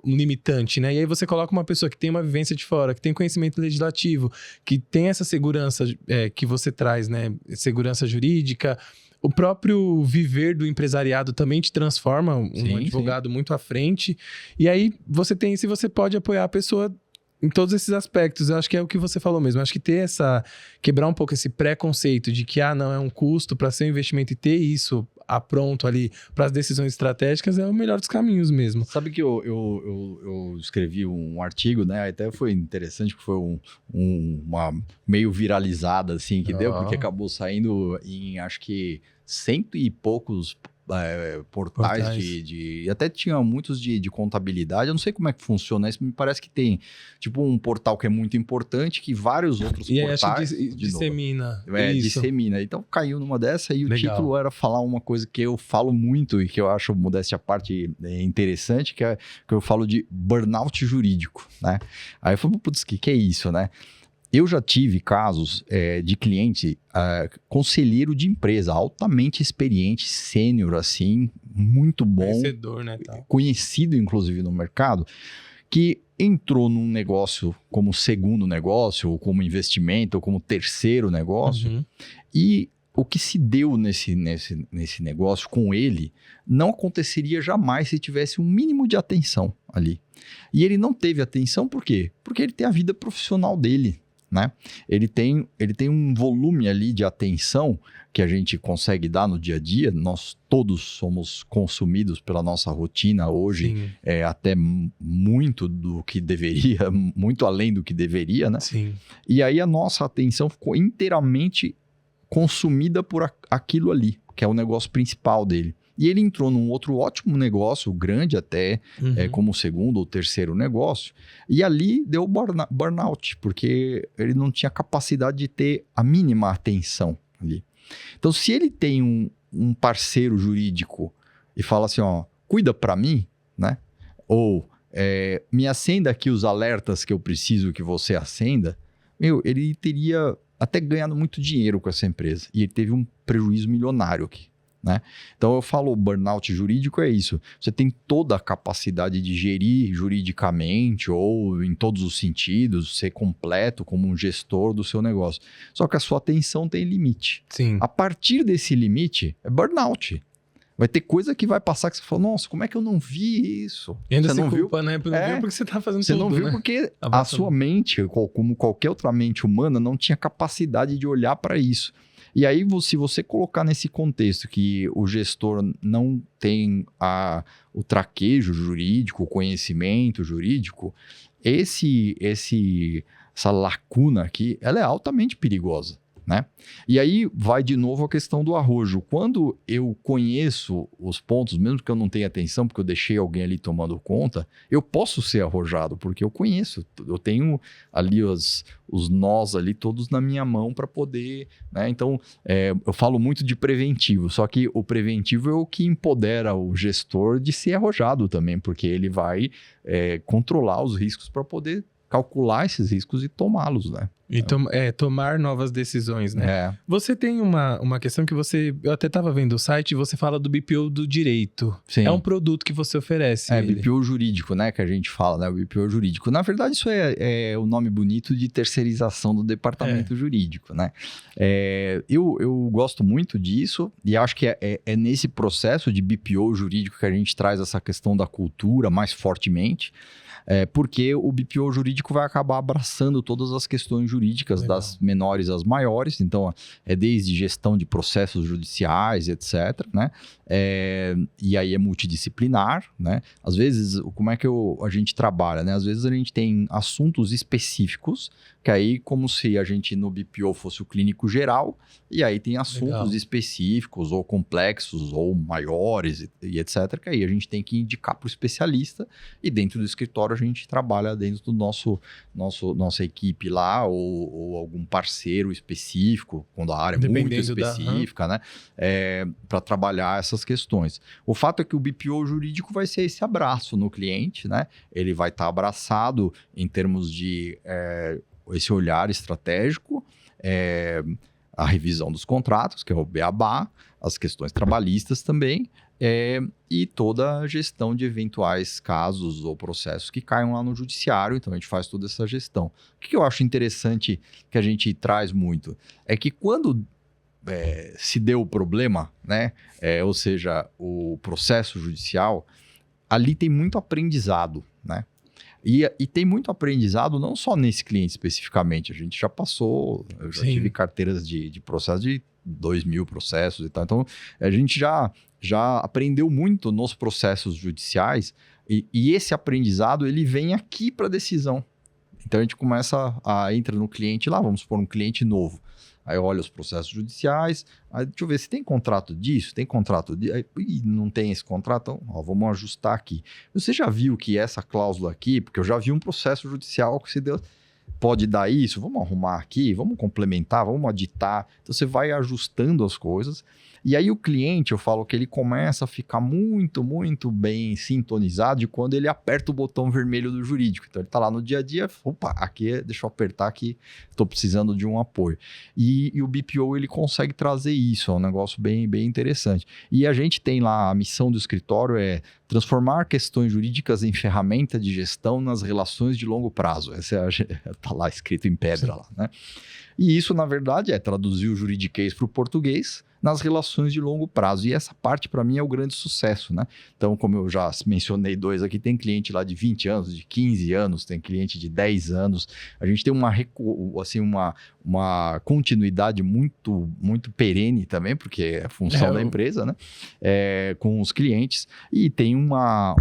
limitante, né? E aí você coloca uma pessoa que tem uma vivência de fora, que tem conhecimento legislativo, que tem essa segurança que você traz, né? Segurança jurídica. O próprio viver do empresariado também te transforma um advogado muito à frente. E aí, se você pode apoiar a pessoa em todos esses aspectos. Eu acho que é o que você falou mesmo. Eu acho que quebrar um pouco esse preconceito de que, não, é um custo para ser um investimento e ter isso pronto ali para as decisões estratégicas é o melhor dos caminhos mesmo. Sabe que eu escrevi um artigo, né? Até foi interessante, que foi uma meio viralizada, assim, que deu, porque acabou saindo em, acho que, 100 e poucos portais até tinha muitos de contabilidade. Eu não sei como é que funciona isso, me parece que tem tipo um portal que é muito importante, que vários outros portais acho que dissemina. Dissemina. Então caiu numa dessa e Legal. O título era falar uma coisa que eu falo muito e que eu acho, modéstia à parte, interessante, que eu falo de burnout jurídico, né? Aí eu falei, putz, que é isso, né? Eu já tive casos de cliente, conselheiro de empresa, altamente experiente, sênior, assim, muito bom. Conhecedor, né? Tal. Conhecido, inclusive, no mercado, que entrou num negócio como segundo negócio, ou como investimento, ou como terceiro negócio. Uhum. E o que se deu nesse negócio com ele não aconteceria jamais se tivesse um mínimo de atenção ali. E ele não teve atenção por quê? Porque ele tem a vida profissional dele. Né? Ele tem um volume ali de atenção que a gente consegue dar no dia a dia. Nós todos somos consumidos pela nossa rotina hoje, até muito do que deveria, muito além do que deveria, né? Sim. E aí a nossa atenção ficou inteiramente consumida por aquilo ali, que é o negócio principal dele. E ele entrou num outro ótimo negócio, grande até, como o segundo ou terceiro negócio, e ali deu burnout, porque ele não tinha capacidade de ter a mínima atenção ali. Então, se ele tem um parceiro jurídico e fala assim, ó, cuida para mim, né? Ou me acenda aqui os alertas que eu preciso que você acenda, ele teria até ganhado muito dinheiro com essa empresa. E ele teve um prejuízo milionário aqui. Né? Então eu falo, o burnout jurídico é isso. Você tem toda a capacidade de gerir juridicamente ou em todos os sentidos, ser completo como um gestor do seu negócio. Só que a sua atenção tem limite. Sim. A partir desse limite, é burnout. Vai ter coisa que vai passar que você fala, nossa, como é que eu não vi isso? E ainda você não culpa, viu? Né? Não viu porque você tá fazendo você tudo, não viu né? porque a sua mente, como qualquer outra mente humana, não tinha capacidade de olhar para isso. E aí, se você colocar nesse contexto que o gestor não tem o traquejo jurídico, o conhecimento jurídico, essa lacuna aqui, ela é altamente perigosa. Né? E aí vai de novo a questão do arrojo. Quando eu conheço os pontos, mesmo que eu não tenha atenção, porque eu deixei alguém ali tomando conta, eu posso ser arrojado, porque eu conheço. Eu tenho ali os nós ali todos na minha mão para poder... Né? Então, eu falo muito de preventivo, só que o preventivo é o que empodera o gestor de ser arrojado também, porque ele vai controlar os riscos para poder calcular esses riscos e tomá-los, né? E tomar novas decisões, né? Você tem uma questão que eu até estava vendo o site e você fala do BPO do direito. Sim. É um produto que você oferece. BPO jurídico, né? Que a gente fala, né? O BPO jurídico. Na verdade, isso é o nome bonito de terceirização do departamento jurídico, né? Eu gosto muito disso e acho que é nesse processo de BPO jurídico que a gente traz essa questão da cultura mais fortemente. Porque o BPO jurídico vai acabar abraçando todas as questões jurídicas, legal, das menores às maiores. Então, desde gestão de processos judiciais, etc., né? E aí é multidisciplinar, né? Às vezes, como é que a gente trabalha, né? Às vezes a gente tem assuntos específicos, que aí como se a gente no BPO fosse o clínico geral, e aí tem assuntos, legal, específicos ou complexos ou maiores e etc., que aí a gente tem que indicar para o especialista e dentro do escritório a gente trabalha dentro do nossa equipe lá ou algum parceiro específico, quando a área é muito específica, né? Para trabalhar essas questões. O fato é que o BPO jurídico vai ser esse abraço no cliente, né? Ele vai estar abraçado em termos de esse olhar estratégico, a revisão dos contratos, que é o beabá, as questões trabalhistas também, e toda a gestão de eventuais casos ou processos que caiam lá no judiciário. Então, a gente faz toda essa gestão. O que eu acho interessante que a gente traz muito é que quando se deu o problema, né? Ou seja, o processo judicial, ali tem muito aprendizado, né? E tem muito aprendizado, não só nesse cliente especificamente, a gente já passou, eu já tive carteiras de processo de 2.000 processos e tal, então a gente já aprendeu muito nos processos judiciais e esse aprendizado ele vem aqui para a decisão. Então a gente entra no cliente lá, vamos supor um cliente novo. Aí olha os processos judiciais, aí deixa eu ver se tem contrato disso, tem contrato disso, aí não tem esse contrato, então vamos ajustar aqui. Você já viu que essa cláusula aqui, porque eu já vi um processo judicial que se deu, pode dar isso, vamos arrumar aqui, vamos complementar, vamos aditar. Então você vai ajustando as coisas. E aí o cliente, eu falo que ele começa a ficar muito, muito bem sintonizado de quando ele aperta o botão vermelho do jurídico. Então ele está lá no dia a dia, opa, aqui, deixa eu apertar aqui, estou precisando de um apoio. E o BPO ele consegue trazer isso, é um negócio bem, bem interessante. E a gente tem lá, a missão do escritório é transformar questões jurídicas em ferramenta de gestão nas relações de longo prazo. Essa está lá escrito em pedra lá, né? E isso, na verdade, é traduzir o juridiquês para o português nas relações de longo prazo. E essa parte, para mim, é o grande sucesso, né? Então, como eu já mencionei 2 aqui, tem cliente lá de 20 anos, de 15 anos, tem cliente de 10 anos. A gente tem uma continuidade muito, muito perene também, porque é a função da empresa, né? Com os clientes. E tem uma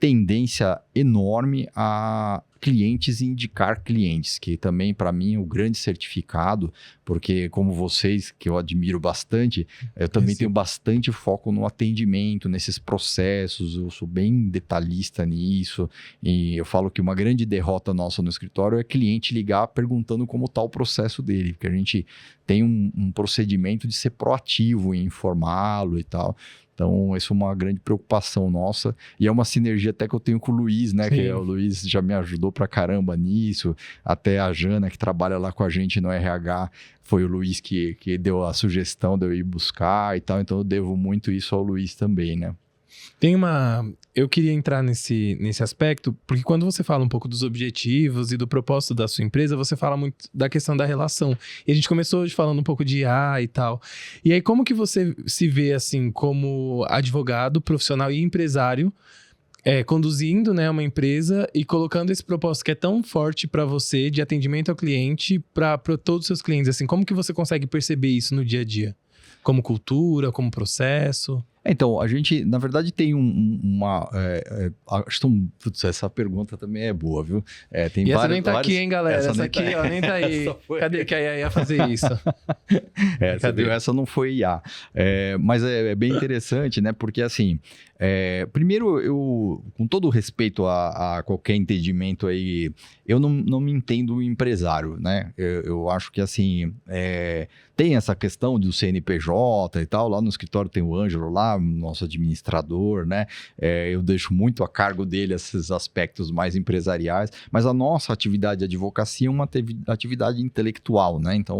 tendência enorme a clientes e indicar clientes, que também para mim é o grande certificado, porque como vocês, que eu admiro bastante, eu também tenho bastante foco no atendimento, nesses processos, eu sou bem detalhista nisso, e eu falo que uma grande derrota nossa no escritório é cliente ligar perguntando como está o processo dele, porque a gente tem um procedimento de ser proativo em informá-lo e tal. Então, isso é uma grande preocupação nossa. E é uma sinergia até que eu tenho com o Luiz, né? Sim. Que o Luiz já me ajudou pra caramba nisso. Até a Jana, que trabalha lá com a gente no RH, foi o Luiz que deu a sugestão de eu ir buscar e tal. Então, eu devo muito isso ao Luiz também, né? Eu queria entrar nesse aspecto, porque quando você fala um pouco dos objetivos e do propósito da sua empresa, você fala muito da questão da relação. E a gente começou hoje falando um pouco de IA e tal. E aí, como que você se vê, assim, como advogado, profissional e empresário, conduzindo, né, uma empresa e colocando esse propósito que é tão forte para você, de atendimento ao cliente, para todos os seus clientes, assim, como que você consegue perceber isso no dia a dia? Como cultura, como processo? Então, a gente, na verdade, tem putz, essa pergunta também é boa, viu? Tem e essa nem tá aqui, hein, galera? Essa aqui, ó, nem tá aí. Cadê que a IA ia fazer isso? Cadê? Essa não foi IA. Mas é bem interessante, né? Porque, assim, primeiro, eu, com todo respeito a qualquer entendimento aí, eu não me entendo empresário, né? Eu acho que, assim, tem essa questão do CNPJ e tal. Lá no escritório tem o Ângelo lá, nosso administrador, né? Eu deixo muito a cargo dele esses aspectos mais empresariais, mas a nossa atividade de advocacia é uma atividade intelectual, né? Então,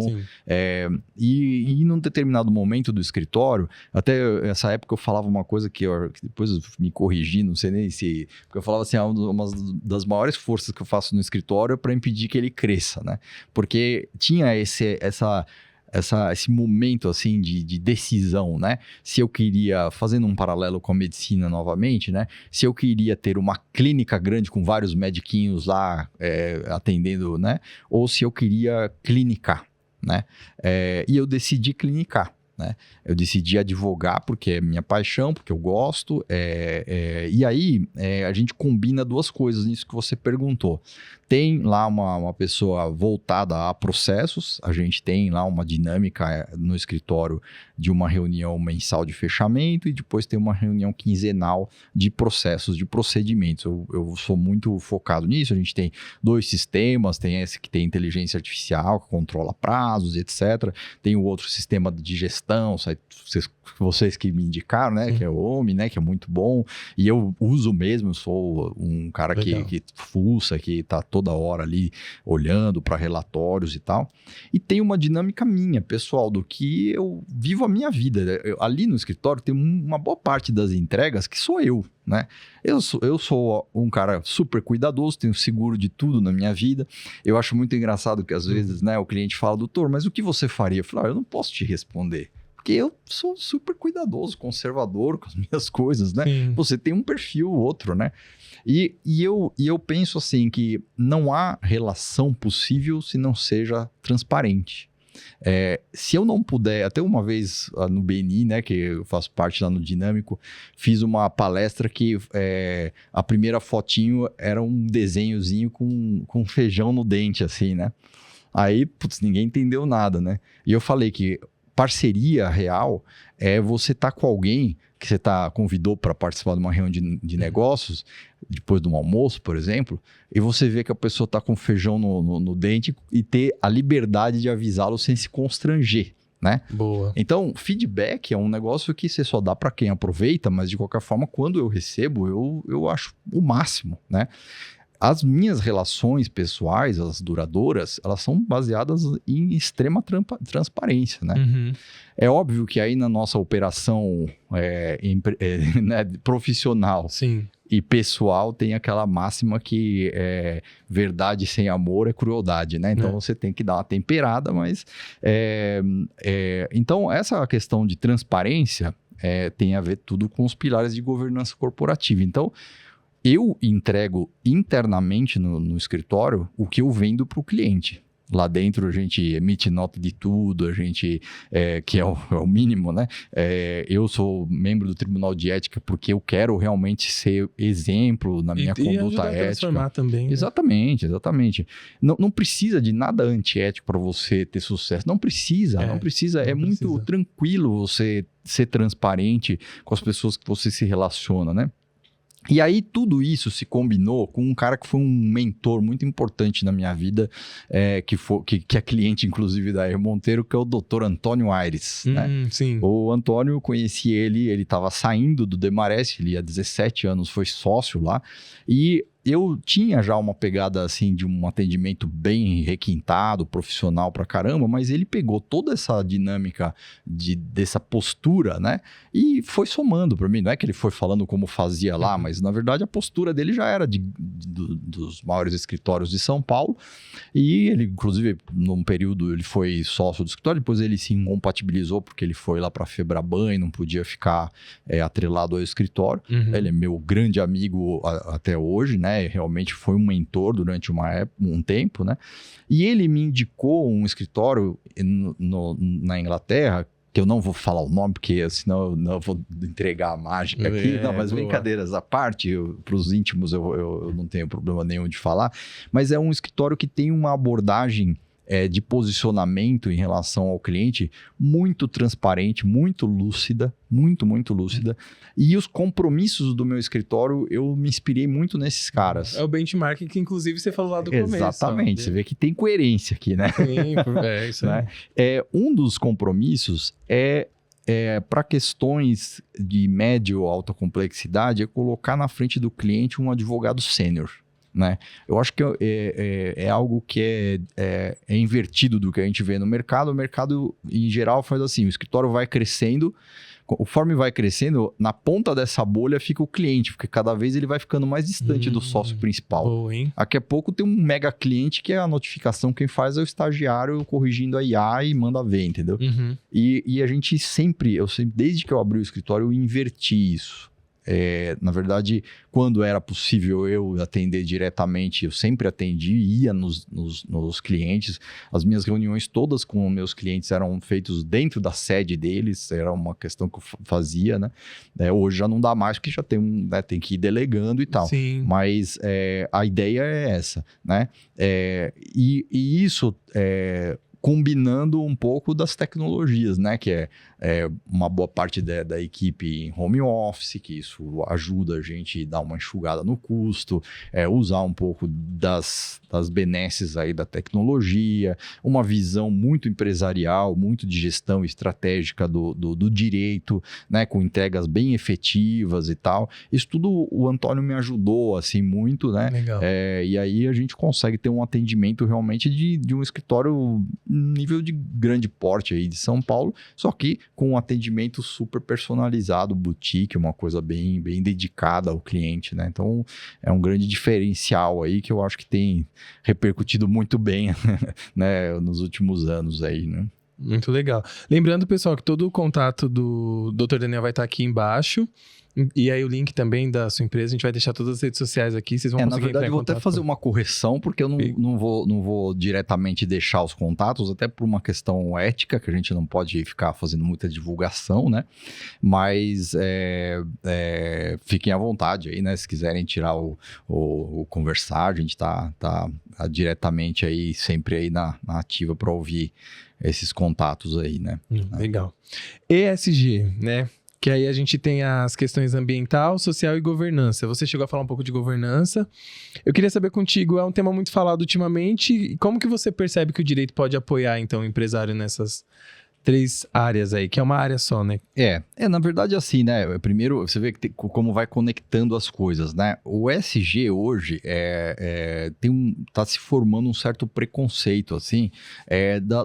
e num determinado momento do escritório, até essa época eu falava uma coisa que depois eu me corrigi, não sei nem se... Porque eu falava assim, uma das maiores forças que eu faço no escritório é para impedir que ele cresça, né? Porque tinha esse momento, assim, de decisão, né? Se eu queria, fazendo um paralelo com a medicina novamente, né? Se eu queria ter uma clínica grande com vários mediquinhos lá atendendo, né? Ou se eu queria clinicar, né? E eu decidi clinicar, né? Eu decidi advogar porque é minha paixão, porque eu gosto. E aí, a gente combina 2 coisas nisso que você perguntou. Tem lá uma pessoa voltada a processos, a gente tem lá uma dinâmica no escritório de uma reunião mensal de fechamento e depois tem uma reunião quinzenal de processos, de procedimentos. Eu sou muito focado nisso, a gente tem 2 sistemas, tem esse que tem inteligência artificial, que controla prazos, etc. Tem o outro sistema de gestão, vocês que me indicaram, né, que é o OMI, né, que é muito bom, e eu uso mesmo, eu sou um cara que fuça, que tá toda hora ali olhando para relatórios e tal, e tem uma dinâmica minha, pessoal, do que eu vivo a minha vida. Ali no escritório tem uma boa parte das entregas que sou eu, né? Eu sou um cara super cuidadoso, tenho seguro de tudo na minha vida. Eu acho muito engraçado que às vezes, né, o cliente fala, doutor, mas o que você faria? Eu falo, eu não posso te responder, Porque eu sou super cuidadoso, conservador com as minhas coisas, né? Sim. Você tem um perfil, outro, né? E eu penso assim que não há relação possível se não seja transparente. Se eu não puder, até uma vez no BNI, né, que eu faço parte lá no Dinâmico, fiz uma palestra que a primeira fotinho era um desenhozinho com feijão no dente, assim, né? Aí, putz, ninguém entendeu nada, né? E eu falei que parceria real é você estar com alguém que você convidou para participar de uma reunião de negócios, depois de um almoço, por exemplo, e você vê que a pessoa está com feijão no dente e ter a liberdade de avisá-lo sem se constranger, né? Boa. Então, feedback é um negócio que você só dá para quem aproveita, mas de qualquer forma, quando eu recebo, eu acho o máximo, né? As minhas relações pessoais, as duradouras, elas são baseadas em extrema transparência, né? Uhum. É óbvio que aí na nossa operação né, profissional Sim. e pessoal tem aquela máxima que verdade sem amor é crueldade, né? Então você tem que dar uma temperada, mas... Então essa questão de transparência tem a ver tudo com os pilares de governança corporativa. Então, eu entrego internamente no escritório o que eu vendo para o cliente. Lá dentro a gente emite nota de tudo, a gente, que é o mínimo, né? Eu sou membro do Tribunal de Ética porque eu quero realmente ser exemplo na minha conduta ajudar a transformar ética. também. Né? Exatamente, exatamente. Não precisa de nada antiético para você ter sucesso. Não precisa, não precisa. É muito tranquilo você ser transparente com as pessoas que você se relaciona, né? E aí tudo isso se combinou com um cara que foi um mentor muito importante na minha vida, que é cliente inclusive da R. Monteiro, que é o Dr. Antônio Aires, né? Sim. O Antônio, eu conheci ele estava saindo do Demarest, ele há 17 anos foi sócio lá, e eu tinha já uma pegada assim de um atendimento bem requintado, profissional pra caramba, mas ele pegou toda essa dinâmica dessa postura, né? E foi somando pra mim. Não é que ele foi falando como fazia lá, mas na verdade a postura dele já era dos maiores escritórios de São Paulo. E ele, inclusive, num período ele foi sócio do escritório, depois ele se incompatibilizou porque ele foi lá pra Febraban e não podia ficar atrelado ao escritório. Uhum. Ele é meu grande amigo até hoje, né? Realmente foi um mentor durante um tempo, né? E ele me indicou um escritório na Inglaterra, que eu não vou falar o nome, porque senão eu vou entregar a mágica aqui. Não, mas boa. Brincadeiras à parte, para os íntimos eu não tenho problema nenhum de falar, mas é um escritório que tem uma abordagem de posicionamento em relação ao cliente muito transparente, muito lúcida, muito lúcida. E os compromissos do meu escritório, eu me inspirei muito nesses caras. É o benchmark que inclusive você falou lá do começo. Exatamente, você vê que tem coerência aqui, né? Sim, isso aí. Né? Um dos compromissos para questões de média ou alta complexidade, é colocar na frente do cliente um advogado sênior. Né? Eu acho que é algo que é invertido do que a gente vê no mercado. O mercado, em geral, faz assim: o escritório vai crescendo, conforme vai crescendo, na ponta dessa bolha fica o cliente, porque cada vez ele vai ficando mais distante do sócio principal. Boa, hein? Daqui a pouco tem um mega cliente que é a notificação, quem faz é o estagiário corrigindo a IA e manda ver, entendeu? Uhum. E a gente sempre, desde que eu abri o escritório, eu inverti isso. Na verdade, quando era possível eu atender diretamente, eu sempre atendi, ia nos clientes. As minhas reuniões todas com meus clientes eram feitas dentro da sede deles, era uma questão que eu fazia, né? Hoje já não dá mais, porque já tem que ir delegando e tal. Sim. Mas a ideia é essa, né? E isso combinando um pouco das tecnologias, né? Que é uma boa parte da equipe em home office, que isso ajuda a gente a dar uma enxugada no custo, usar um pouco das benesses aí da tecnologia, uma visão muito empresarial, muito de gestão estratégica do direito, né? Com entregas bem efetivas e tal. Isso tudo o Antônio me ajudou, assim, muito, né? Legal. E aí a gente consegue ter um atendimento realmente de um escritório nível de grande porte aí de São Paulo, só que com um atendimento super personalizado, boutique, uma coisa bem dedicada ao cliente, né? Então, é um grande diferencial aí que eu acho que tem repercutido muito bem, né, nos últimos anos aí, né? Muito legal. Lembrando, pessoal, que todo o contato do Dr. Daniel vai estar aqui embaixo. E aí o link também da sua empresa, a gente vai deixar todas as redes sociais aqui, vocês vão Na conseguir verdade, eu vou até fazer uma correção, porque eu não vou diretamente deixar os contatos, até por uma questão ética, que a gente não pode ficar fazendo muita divulgação, né? Mas fiquem à vontade aí, né? Se quiserem tirar o conversar, a gente tá diretamente aí, sempre aí na ativa para ouvir esses contatos aí, né? Legal. ESG, né? Que aí a gente tem as questões ambiental, social e governança. Você chegou a falar um pouco de governança. Eu queria saber contigo, é um tema muito falado ultimamente, e como que você percebe que o direito pode apoiar, então, o empresário nessas 3 áreas aí, que é uma área só, né? Na verdade, assim, né? Primeiro, você vê que como vai conectando as coisas, né? O ESG hoje tá se formando um certo preconceito, assim,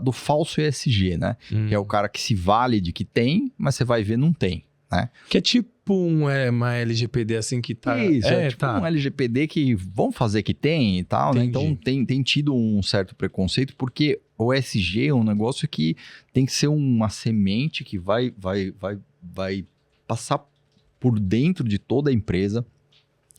do falso ESG, né? Que é o cara que se vale de que tem, mas você vai ver, não tem, né? Que é tipo uma LGPD assim que tá... Isso, tipo um LGPD que vão fazer que tem e tal, né? Então tem tido um certo preconceito, porque o ESG é um negócio que tem que ser uma semente que vai passar por dentro de toda a empresa.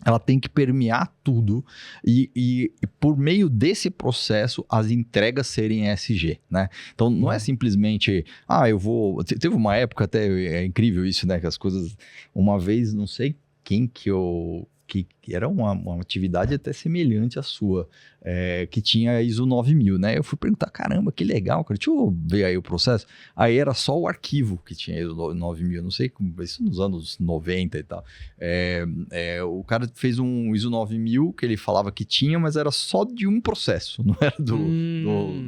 Ela tem que permear tudo e por meio desse processo as entregas serem ESG, né? Então não é simplesmente, eu vou... Teve uma época até, é incrível isso, né? Que as coisas... Uma vez, não sei quem que era uma atividade até semelhante à sua, que tinha ISO 9000, né? Eu fui perguntar, caramba, que legal, cara, deixa eu ver aí o processo. Aí era só o arquivo que tinha ISO 9000, não sei como, isso nos anos 90 e tal. O cara fez um ISO 9000 que ele falava que tinha, mas era só de um processo, não era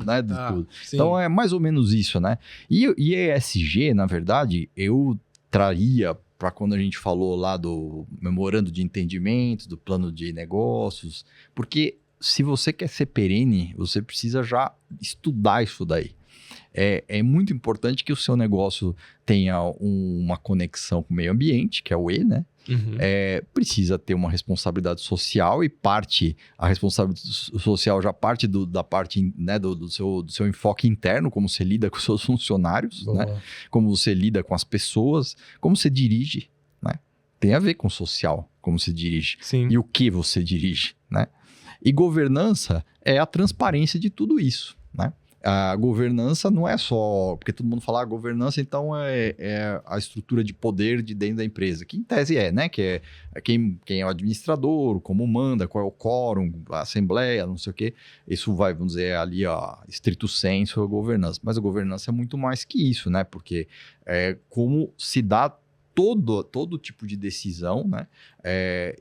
né, de tudo. Sim. Então é mais ou menos isso, né? E ESG, na verdade, eu traria para quando a gente falou lá do memorando de entendimento, do plano de negócios, porque se você quer ser perene, você precisa já estudar isso daí. É muito importante que o seu negócio tenha uma conexão com o meio ambiente, que é o E, né? Uhum. Precisa ter uma responsabilidade social e a responsabilidade social já parte da parte, né, do seu enfoque interno, como você lida com os seus funcionários, né? Como você lida com as pessoas, como você dirige, né? Tem a ver com o social, como você dirige. Sim. E o que você dirige, né? E governança é a transparência de tudo isso, né? A governança não é só... Porque todo mundo fala governança, então é a estrutura de poder de dentro da empresa. Que em tese né? Que é quem é o administrador, como manda, qual é o quórum, a assembleia, não sei o quê. Isso vai, vamos dizer, ali, estrito sensu, a governança. Mas a governança é muito mais que isso, né? Porque como se dá todo tipo de decisão, né?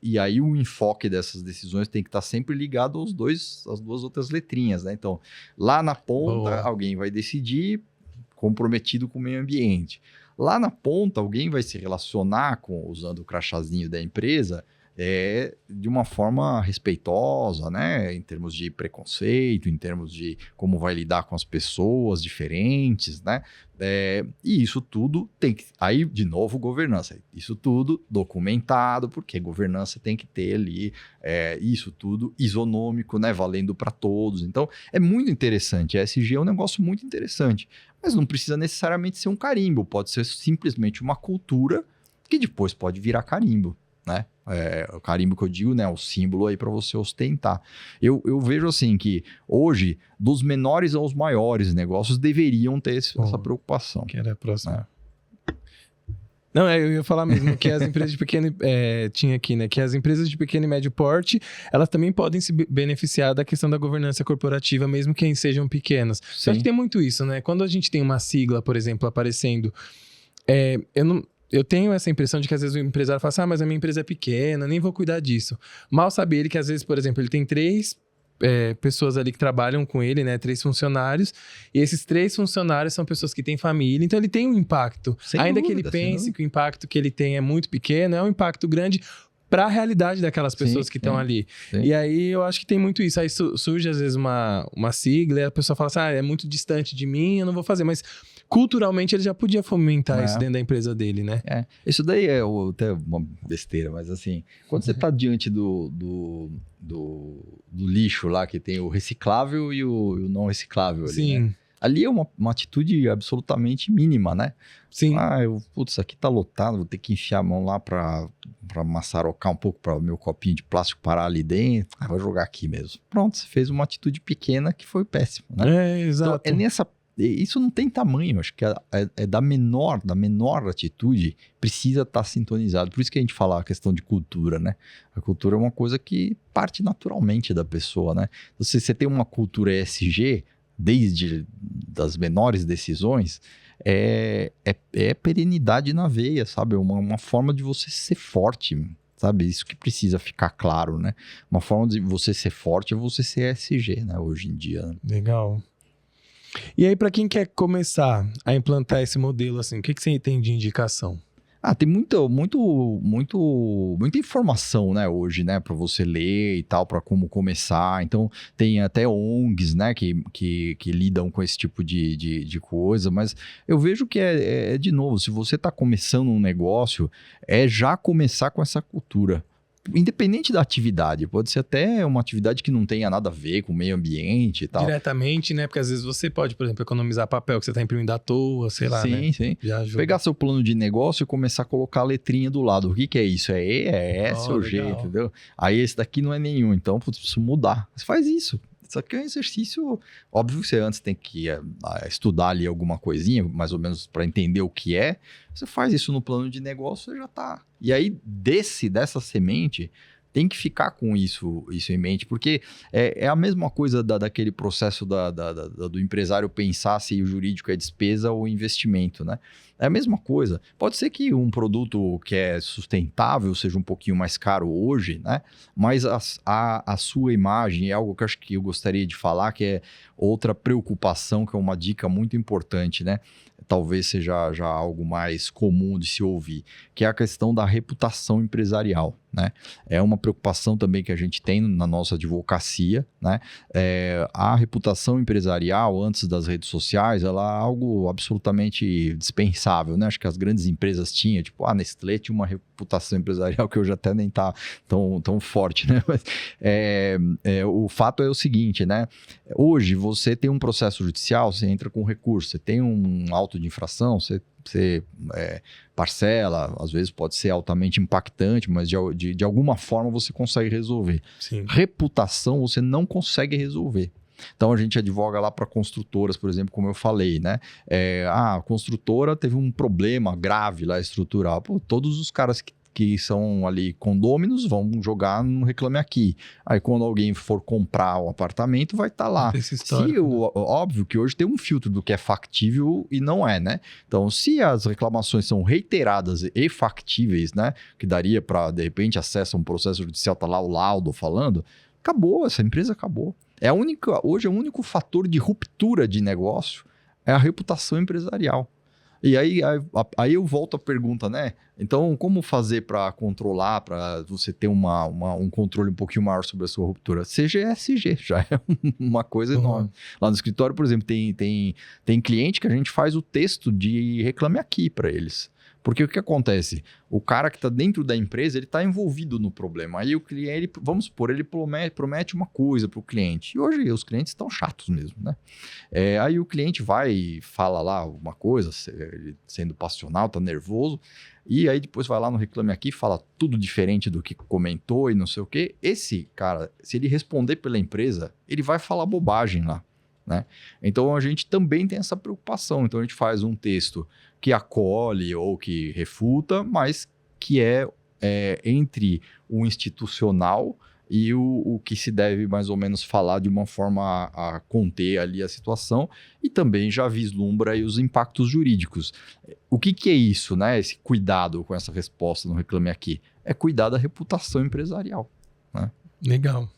E aí o enfoque dessas decisões tem que estar sempre ligado às duas outras letrinhas, né? Então, lá na ponta, alguém vai decidir comprometido com o meio ambiente. Lá na ponta, alguém vai se relacionar usando o crachazinho da empresa de uma forma respeitosa, né? Em termos de preconceito, em termos de como vai lidar com as pessoas diferentes, né? E isso tudo tem que... Aí, de novo, governança. Isso tudo documentado, porque governança tem que ter ali isso tudo isonômico, né? Valendo para todos. Então, é muito interessante. A ESG é um negócio muito interessante. Mas não precisa necessariamente ser um carimbo. Pode ser simplesmente uma cultura que depois pode virar carimbo, né? O carimbo que eu digo, né? O símbolo aí para você ostentar. Eu vejo assim que hoje, dos menores aos maiores negócios deveriam ter essa preocupação. Que era a próxima. Não, eu ia falar mesmo que as empresas de pequeno... tinha aqui, né? Que as empresas de pequeno e médio porte, elas também podem se beneficiar da questão da governança corporativa, mesmo que sejam pequenas. Só que tem muito isso, né? Quando a gente tem uma sigla, por exemplo, aparecendo... Eu tenho essa impressão de que às vezes o empresário fala assim, mas a minha empresa é pequena, nem vou cuidar disso. Mal sabe ele que às vezes, por exemplo, ele tem 3 pessoas ali que trabalham com ele, né? 3 funcionários. E esses 3 funcionários são pessoas que têm família. Então, ele tem um impacto. Ainda que ele pense que o impacto que ele tem é muito pequeno, é um impacto grande para a realidade daquelas pessoas que estão ali. Sim. E aí, eu acho que tem muito isso. Aí surge, às vezes, uma sigla e a pessoa fala assim, é muito distante de mim, eu não vou fazer. Mas... culturalmente, ele já podia fomentar isso dentro da empresa dele, né? Isso daí é até uma besteira, mas assim, quando você está diante do lixo lá, que tem o reciclável e o não reciclável ali, sim. Né? Ali é uma atitude absolutamente mínima, né? Sim. Putz, aqui tá lotado, vou ter que enfiar a mão lá para maçarocar um pouco para o meu copinho de plástico parar ali dentro. Vou jogar aqui mesmo. Pronto, você fez uma atitude pequena que foi péssima, né? Exato. Então, isso não tem tamanho, acho que é da menor atitude, precisa estar sintonizado. Por isso que a gente fala a questão de cultura, né? A cultura é uma coisa que parte naturalmente da pessoa, né? Se você tem uma cultura ESG, desde das menores decisões, é perenidade na veia, sabe? Uma forma de você ser forte, sabe? Isso que precisa ficar claro, né? Uma forma de você ser forte é você ser ESG, né? Hoje em dia. Né? Legal. E aí, para quem quer começar a implantar esse modelo, assim, o que você tem de indicação? Tem muita informação, né, hoje, né, para você ler e tal, para como começar. Então, tem até ONGs, né, que lidam com esse tipo de coisa, mas eu vejo que de novo, se você está começando um negócio, é já começar com essa cultura. Independente da atividade, pode ser até uma atividade que não tenha nada a ver com o meio ambiente e tal. Diretamente, né? Porque às vezes você pode, por exemplo, economizar papel que você está imprimindo à toa, sei lá, né? Sim. Pegar seu plano de negócio e começar a colocar a letrinha do lado. O que é isso? É E, é S ou G, entendeu? Aí esse daqui não é nenhum, então preciso mudar. Você faz isso. Isso aqui é um exercício... Óbvio que você antes tem que estudar ali alguma coisinha, mais ou menos para entender o que é. Você faz isso no plano de negócio, você já tá. E aí, dessa semente, tem que ficar com isso em mente, porque é a mesma coisa daquele processo do empresário pensar se o jurídico é despesa ou investimento, né? É a mesma coisa. Pode ser que um produto que é sustentável seja um pouquinho mais caro hoje, né? Mas a sua imagem é algo que eu acho que eu gostaria de falar, que é outra preocupação, que é uma dica muito importante, né? Talvez seja já algo mais comum de se ouvir, que é a questão da reputação empresarial, né? É uma preocupação também que a gente tem na nossa advocacia, né? A reputação empresarial, antes das redes sociais, ela é algo absolutamente dispensável, né? Acho que as grandes empresas tinham, tipo, a Nestlé tinha uma reputação empresarial que hoje até nem tá tão forte, né? Mas o fato é o seguinte, né? Hoje, você tem um processo judicial, você entra com recurso, você tem um auto de infração, você parcela, às vezes pode ser altamente impactante, mas de alguma forma você consegue resolver. Sim. Reputação você não consegue resolver. Então a gente advoga lá para construtoras, por exemplo, como eu falei, né? A construtora teve um problema grave lá estrutural. Todos os caras que são ali condôminos vão jogar no Reclame Aqui. Aí quando alguém for comprar o apartamento, vai estar lá. Óbvio que hoje tem um filtro do que é factível e não é, né? Então, se as reclamações são reiteradas e factíveis, né? Que daria para, de repente, acessa um processo judicial, tá lá o laudo falando, acabou, essa empresa acabou. Hoje é o único fator de ruptura de negócio é a reputação empresarial. E aí eu volto à pergunta, né? Então, como fazer para controlar, para você ter um controle um pouquinho maior sobre a sua ruptura? Seja ESG, já é uma coisa enorme. Lá no escritório, por exemplo, tem cliente que a gente faz o texto de Reclame Aqui para eles. Porque o que acontece? O cara que está dentro da empresa, ele está envolvido no problema. Aí o cliente, vamos supor, ele promete uma coisa para o cliente. E hoje os clientes estão chatos mesmo, né? Aí o cliente vai e fala lá alguma coisa, ele sendo passional, está nervoso. E aí depois vai lá no Reclame Aqui e fala tudo diferente do que comentou e não sei o quê. Esse cara, se ele responder pela empresa, ele vai falar bobagem lá. Né? Então a gente também tem essa preocupação. Então a gente faz um texto que acolhe ou que refuta, mas que é entre o institucional e o que se deve mais ou menos falar de uma forma a conter ali a situação, e também já vislumbra aí os impactos jurídicos. O que é isso, né? Esse cuidado com essa resposta no Reclame Aqui? É cuidar da reputação empresarial. Né? Legal.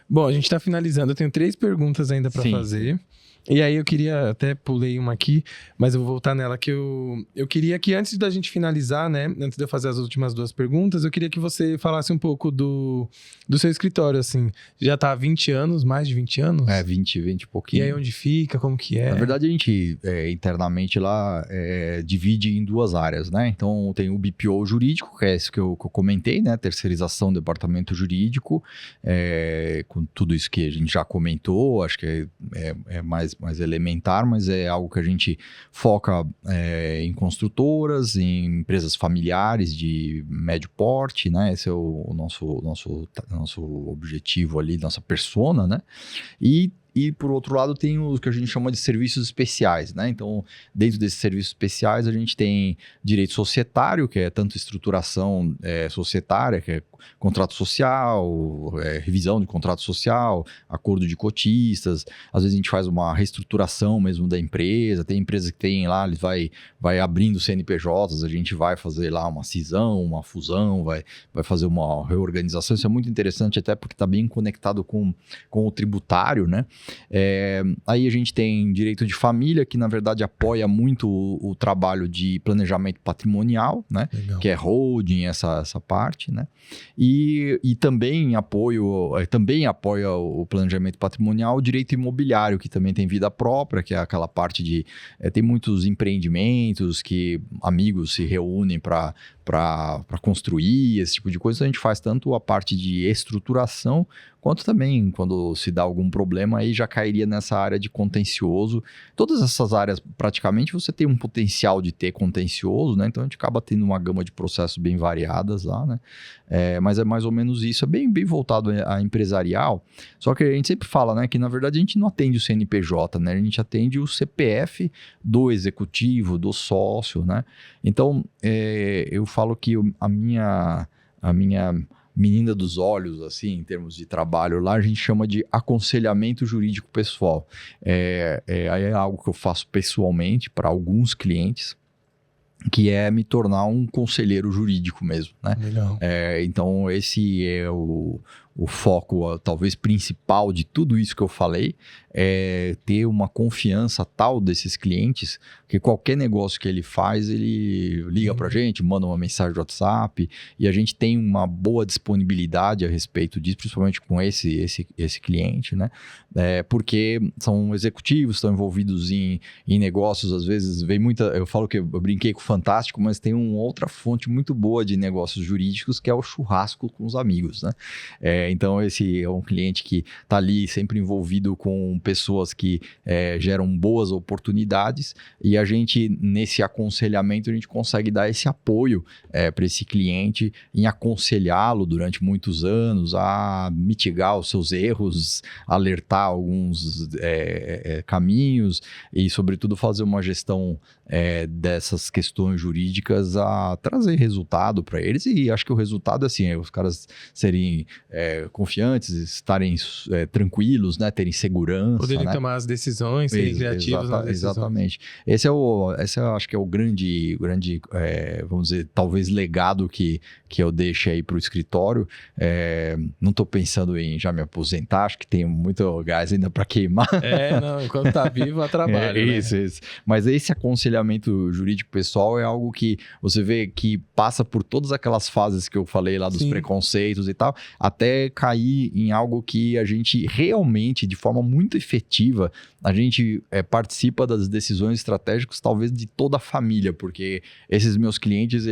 Bom, a gente está finalizando. Eu tenho 3 perguntas ainda para fazer. E aí eu queria, até pulei uma aqui, mas eu vou voltar nela, que eu queria que antes da gente finalizar, né, antes de eu fazer as últimas 2 perguntas, eu queria que você falasse um pouco do seu escritório, assim. Já tá há 20 anos, mais de 20 anos? 20 e pouquinho. E aí onde fica, como que é? Na verdade, a gente internamente lá divide em 2 áreas, né? Então tem o BPO jurídico, que é esse que eu comentei, né? Terceirização do departamento jurídico. com tudo isso que a gente já comentou, acho que é mais elementar, mas é algo que a gente foca em construtoras, em empresas familiares de médio porte, né? Esse é o nosso objetivo ali, nossa persona, né? E, por outro lado, tem o que a gente chama de serviços especiais, né? Então, dentro desses serviços especiais, a gente tem direito societário, que é tanto estruturação societária, que é contrato social, revisão de contrato social, acordo de cotistas. Às vezes a gente faz uma reestruturação mesmo da empresa. Tem empresa que tem lá, ele vai abrindo CNPJs, a gente vai fazer lá uma cisão, uma fusão, vai fazer uma reorganização. Isso é muito interessante, até porque está bem conectado com o tributário, né? Aí a gente tem direito de família, que na verdade apoia muito o trabalho de planejamento patrimonial, né? Legal. Que é holding, essa parte, né? E também apoia o planejamento patrimonial, o direito imobiliário, que também tem vida própria, que é aquela parte de... tem muitos empreendimentos que amigos se reúnem para construir, esse tipo de coisa. A gente faz tanto a parte de estruturação, quanto também, quando se dá algum problema, aí já cairia nessa área de contencioso. Todas essas áreas, praticamente, você tem um potencial de ter contencioso, né? Então, a gente acaba tendo uma gama de processos bem variadas lá, né? Mas é mais ou menos isso, é bem voltado a empresarial. Só que a gente sempre fala, né, que na verdade a gente não atende o CNPJ, né? A gente atende o CPF do executivo, do sócio, né? Então, eu falo que a minha menina dos olhos, assim, em termos de trabalho lá, a gente chama de aconselhamento jurídico pessoal. Aí é algo que eu faço pessoalmente para alguns clientes, que é me tornar um conselheiro jurídico mesmo, né? Legal. Então, esse é o foco, talvez, principal de tudo isso que eu falei, é ter uma confiança tal desses clientes, que qualquer negócio que ele faz, ele liga pra gente, manda uma mensagem de WhatsApp, e a gente tem uma boa disponibilidade a respeito disso, principalmente com esse cliente, né? Porque são executivos, estão envolvidos em negócios, às vezes vem muita... Eu falo que eu brinquei com o Fantástico, mas tem uma outra fonte muito boa de negócios jurídicos, que é o churrasco com os amigos, né? Então, esse é um cliente que está ali sempre envolvido com pessoas que geram boas oportunidades, e a gente, nesse aconselhamento, a gente consegue dar esse apoio para esse cliente em aconselhá-lo durante muitos anos a mitigar os seus erros, alertar alguns caminhos e, sobretudo, fazer uma gestão dessas questões jurídicas a trazer resultado para eles. E acho que o resultado é assim, os caras serem confiantes, estarem tranquilos, né, terem segurança, poderem né? tomar as decisões, serem criativos nas decisões. Exatamente. Esse eu acho que é o grande vamos dizer, talvez legado que eu deixo aí para o escritório. Não estou pensando em já me aposentar, acho que tenho muito gás ainda para queimar. Não, enquanto tá vivo, a trabalho, né? Isso. Mas esse aconselhamento jurídico pessoal é algo que você vê que passa por todas aquelas fases que eu falei lá dos Sim. preconceitos e tal, até cair em algo que a gente realmente, de forma muito efetiva, a gente participa das decisões estratégicas, talvez de toda a família, porque esses meus clientes,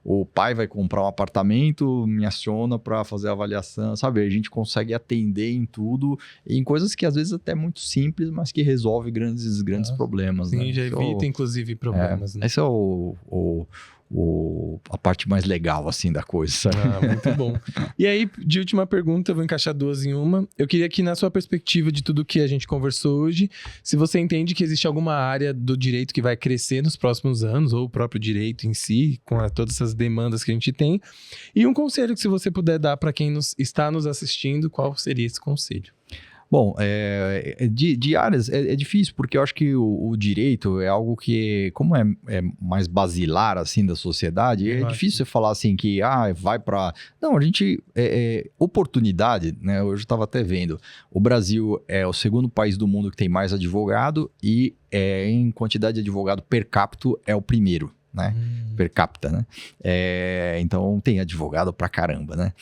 o pai vai comprar um apartamento, me aciona para fazer a avaliação, sabe? A gente consegue atender em tudo, em coisas que às vezes até muito simples, mas que resolve grandes problemas. Sim, né? já evita, inclusive, problemas. Né? Esse é a parte mais legal, assim, da coisa, sabe? Muito bom. E aí, de última pergunta, eu vou encaixar duas em uma. Eu queria que, na sua perspectiva de tudo que a gente conversou hoje, se você entende que existe alguma área do direito que vai crescer nos próximos anos, ou o próprio direito em si, com todas essas demandas que a gente tem, e um conselho que, se você puder dar para quem está nos assistindo, qual seria esse conselho? Bom, de áreas é difícil, porque eu acho que o direito é algo que, como é mais basilar, assim, da sociedade, é difícil você falar assim que, vai para... Não, a gente... oportunidade, né? Hoje eu estava até vendo, o Brasil é o segundo país do mundo que tem mais advogado e em quantidade de advogado per capita é o primeiro. Né? Per capita, né? Então tem advogado pra caramba, né?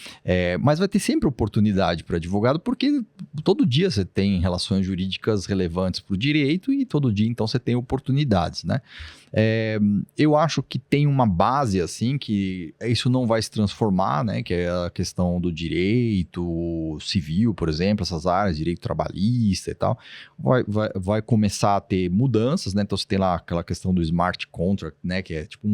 Mas vai ter sempre oportunidade para advogado, porque todo dia você tem relações jurídicas relevantes para o direito e todo dia então você tem oportunidades, né? Eu acho que tem uma base, assim, que isso não vai se transformar, né? Que é a questão do direito civil, por exemplo, essas áreas, direito trabalhista e tal, vai começar a ter mudanças, né? Então, você tem lá aquela questão do smart contract, né? Que é tipo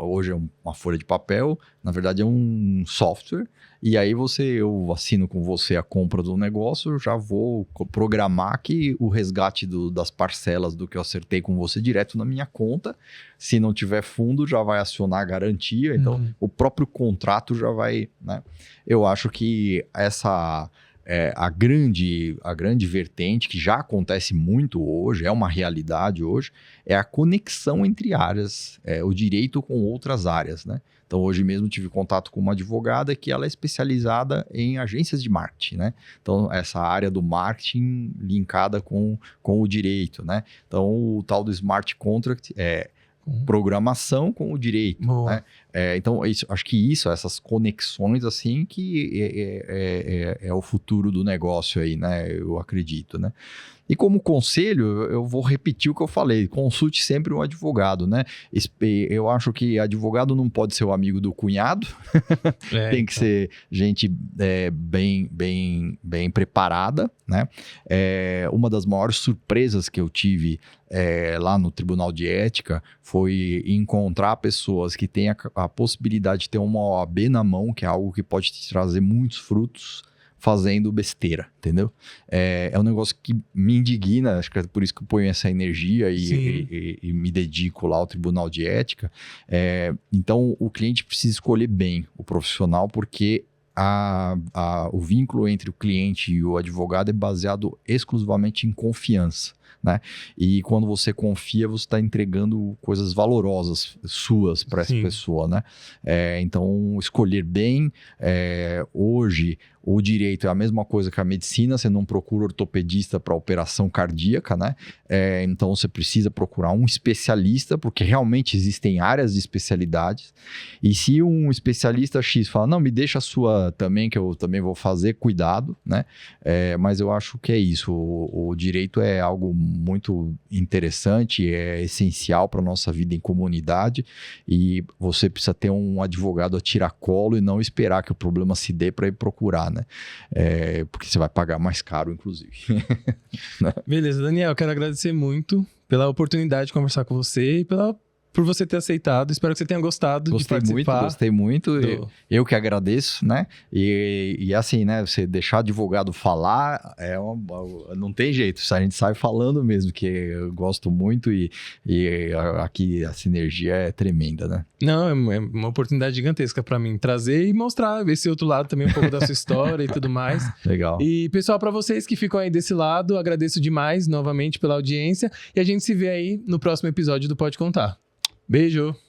hoje é uma folha de papel, na verdade é um software, e aí eu assino com você a compra do negócio, eu já vou programar que o resgate das parcelas do que eu acertei com você direto na minha conta. Se não tiver fundo, já vai acionar a garantia, então o próprio contrato já vai, né? Eu acho que essa a grande vertente, que já acontece muito hoje, é uma realidade hoje, é a conexão entre áreas, o direito com outras áreas, né? Então, hoje mesmo tive contato com uma advogada que ela é especializada em agências de marketing, né? Então, essa área do marketing linkada com o direito, né? Então, o tal do smart contract é programação com o direito, né? Então, acho que essas conexões, assim, que é o futuro do negócio aí, né? Eu acredito, né? E como conselho, eu vou repetir o que eu falei, consulte sempre um advogado, né? Eu acho que advogado não pode ser o amigo do cunhado, tem que ser gente bem preparada, né? Uma das maiores surpresas que eu tive lá no Tribunal de Ética foi encontrar pessoas que têm a possibilidade de ter uma OAB na mão, que é algo que pode te trazer muitos frutos, fazendo besteira, entendeu? É um negócio que me indigna, acho que é por isso que eu ponho essa energia e me dedico lá ao Tribunal de Ética. Então, o cliente precisa escolher bem o profissional, porque o vínculo entre o cliente e o advogado é baseado exclusivamente em confiança, né? E quando você confia, você está entregando coisas valorosas suas para essa pessoa, né? Então, escolher bem. Hoje, o direito é a mesma coisa que a medicina, você não procura ortopedista para operação cardíaca, né? Então, você precisa procurar um especialista, porque realmente existem áreas de especialidades. E se um especialista X fala, não, me deixa a sua também, que eu também vou fazer, cuidado, né? Mas eu acho que é isso. O direito é algo muito interessante, é essencial para a nossa vida em comunidade, e você precisa ter um advogado a tiracolo e não esperar que o problema se dê para ir procurar, né? Porque você vai pagar mais caro, inclusive. Beleza, Daniel, quero agradecer muito pela oportunidade de conversar com você e por você ter aceitado. Espero que você tenha gostado de participar. Gostei muito. Eu que agradeço, né? E assim, né? Você deixar o advogado falar, não tem jeito. A gente sai falando mesmo, que eu gosto muito e aqui a sinergia é tremenda, né? Não, é uma oportunidade gigantesca para mim trazer e mostrar esse outro lado também, um pouco da sua história e tudo mais. Legal. E, pessoal, para vocês que ficam aí desse lado, agradeço demais novamente pela audiência e a gente se vê aí no próximo episódio do Pode Contar. Beijo!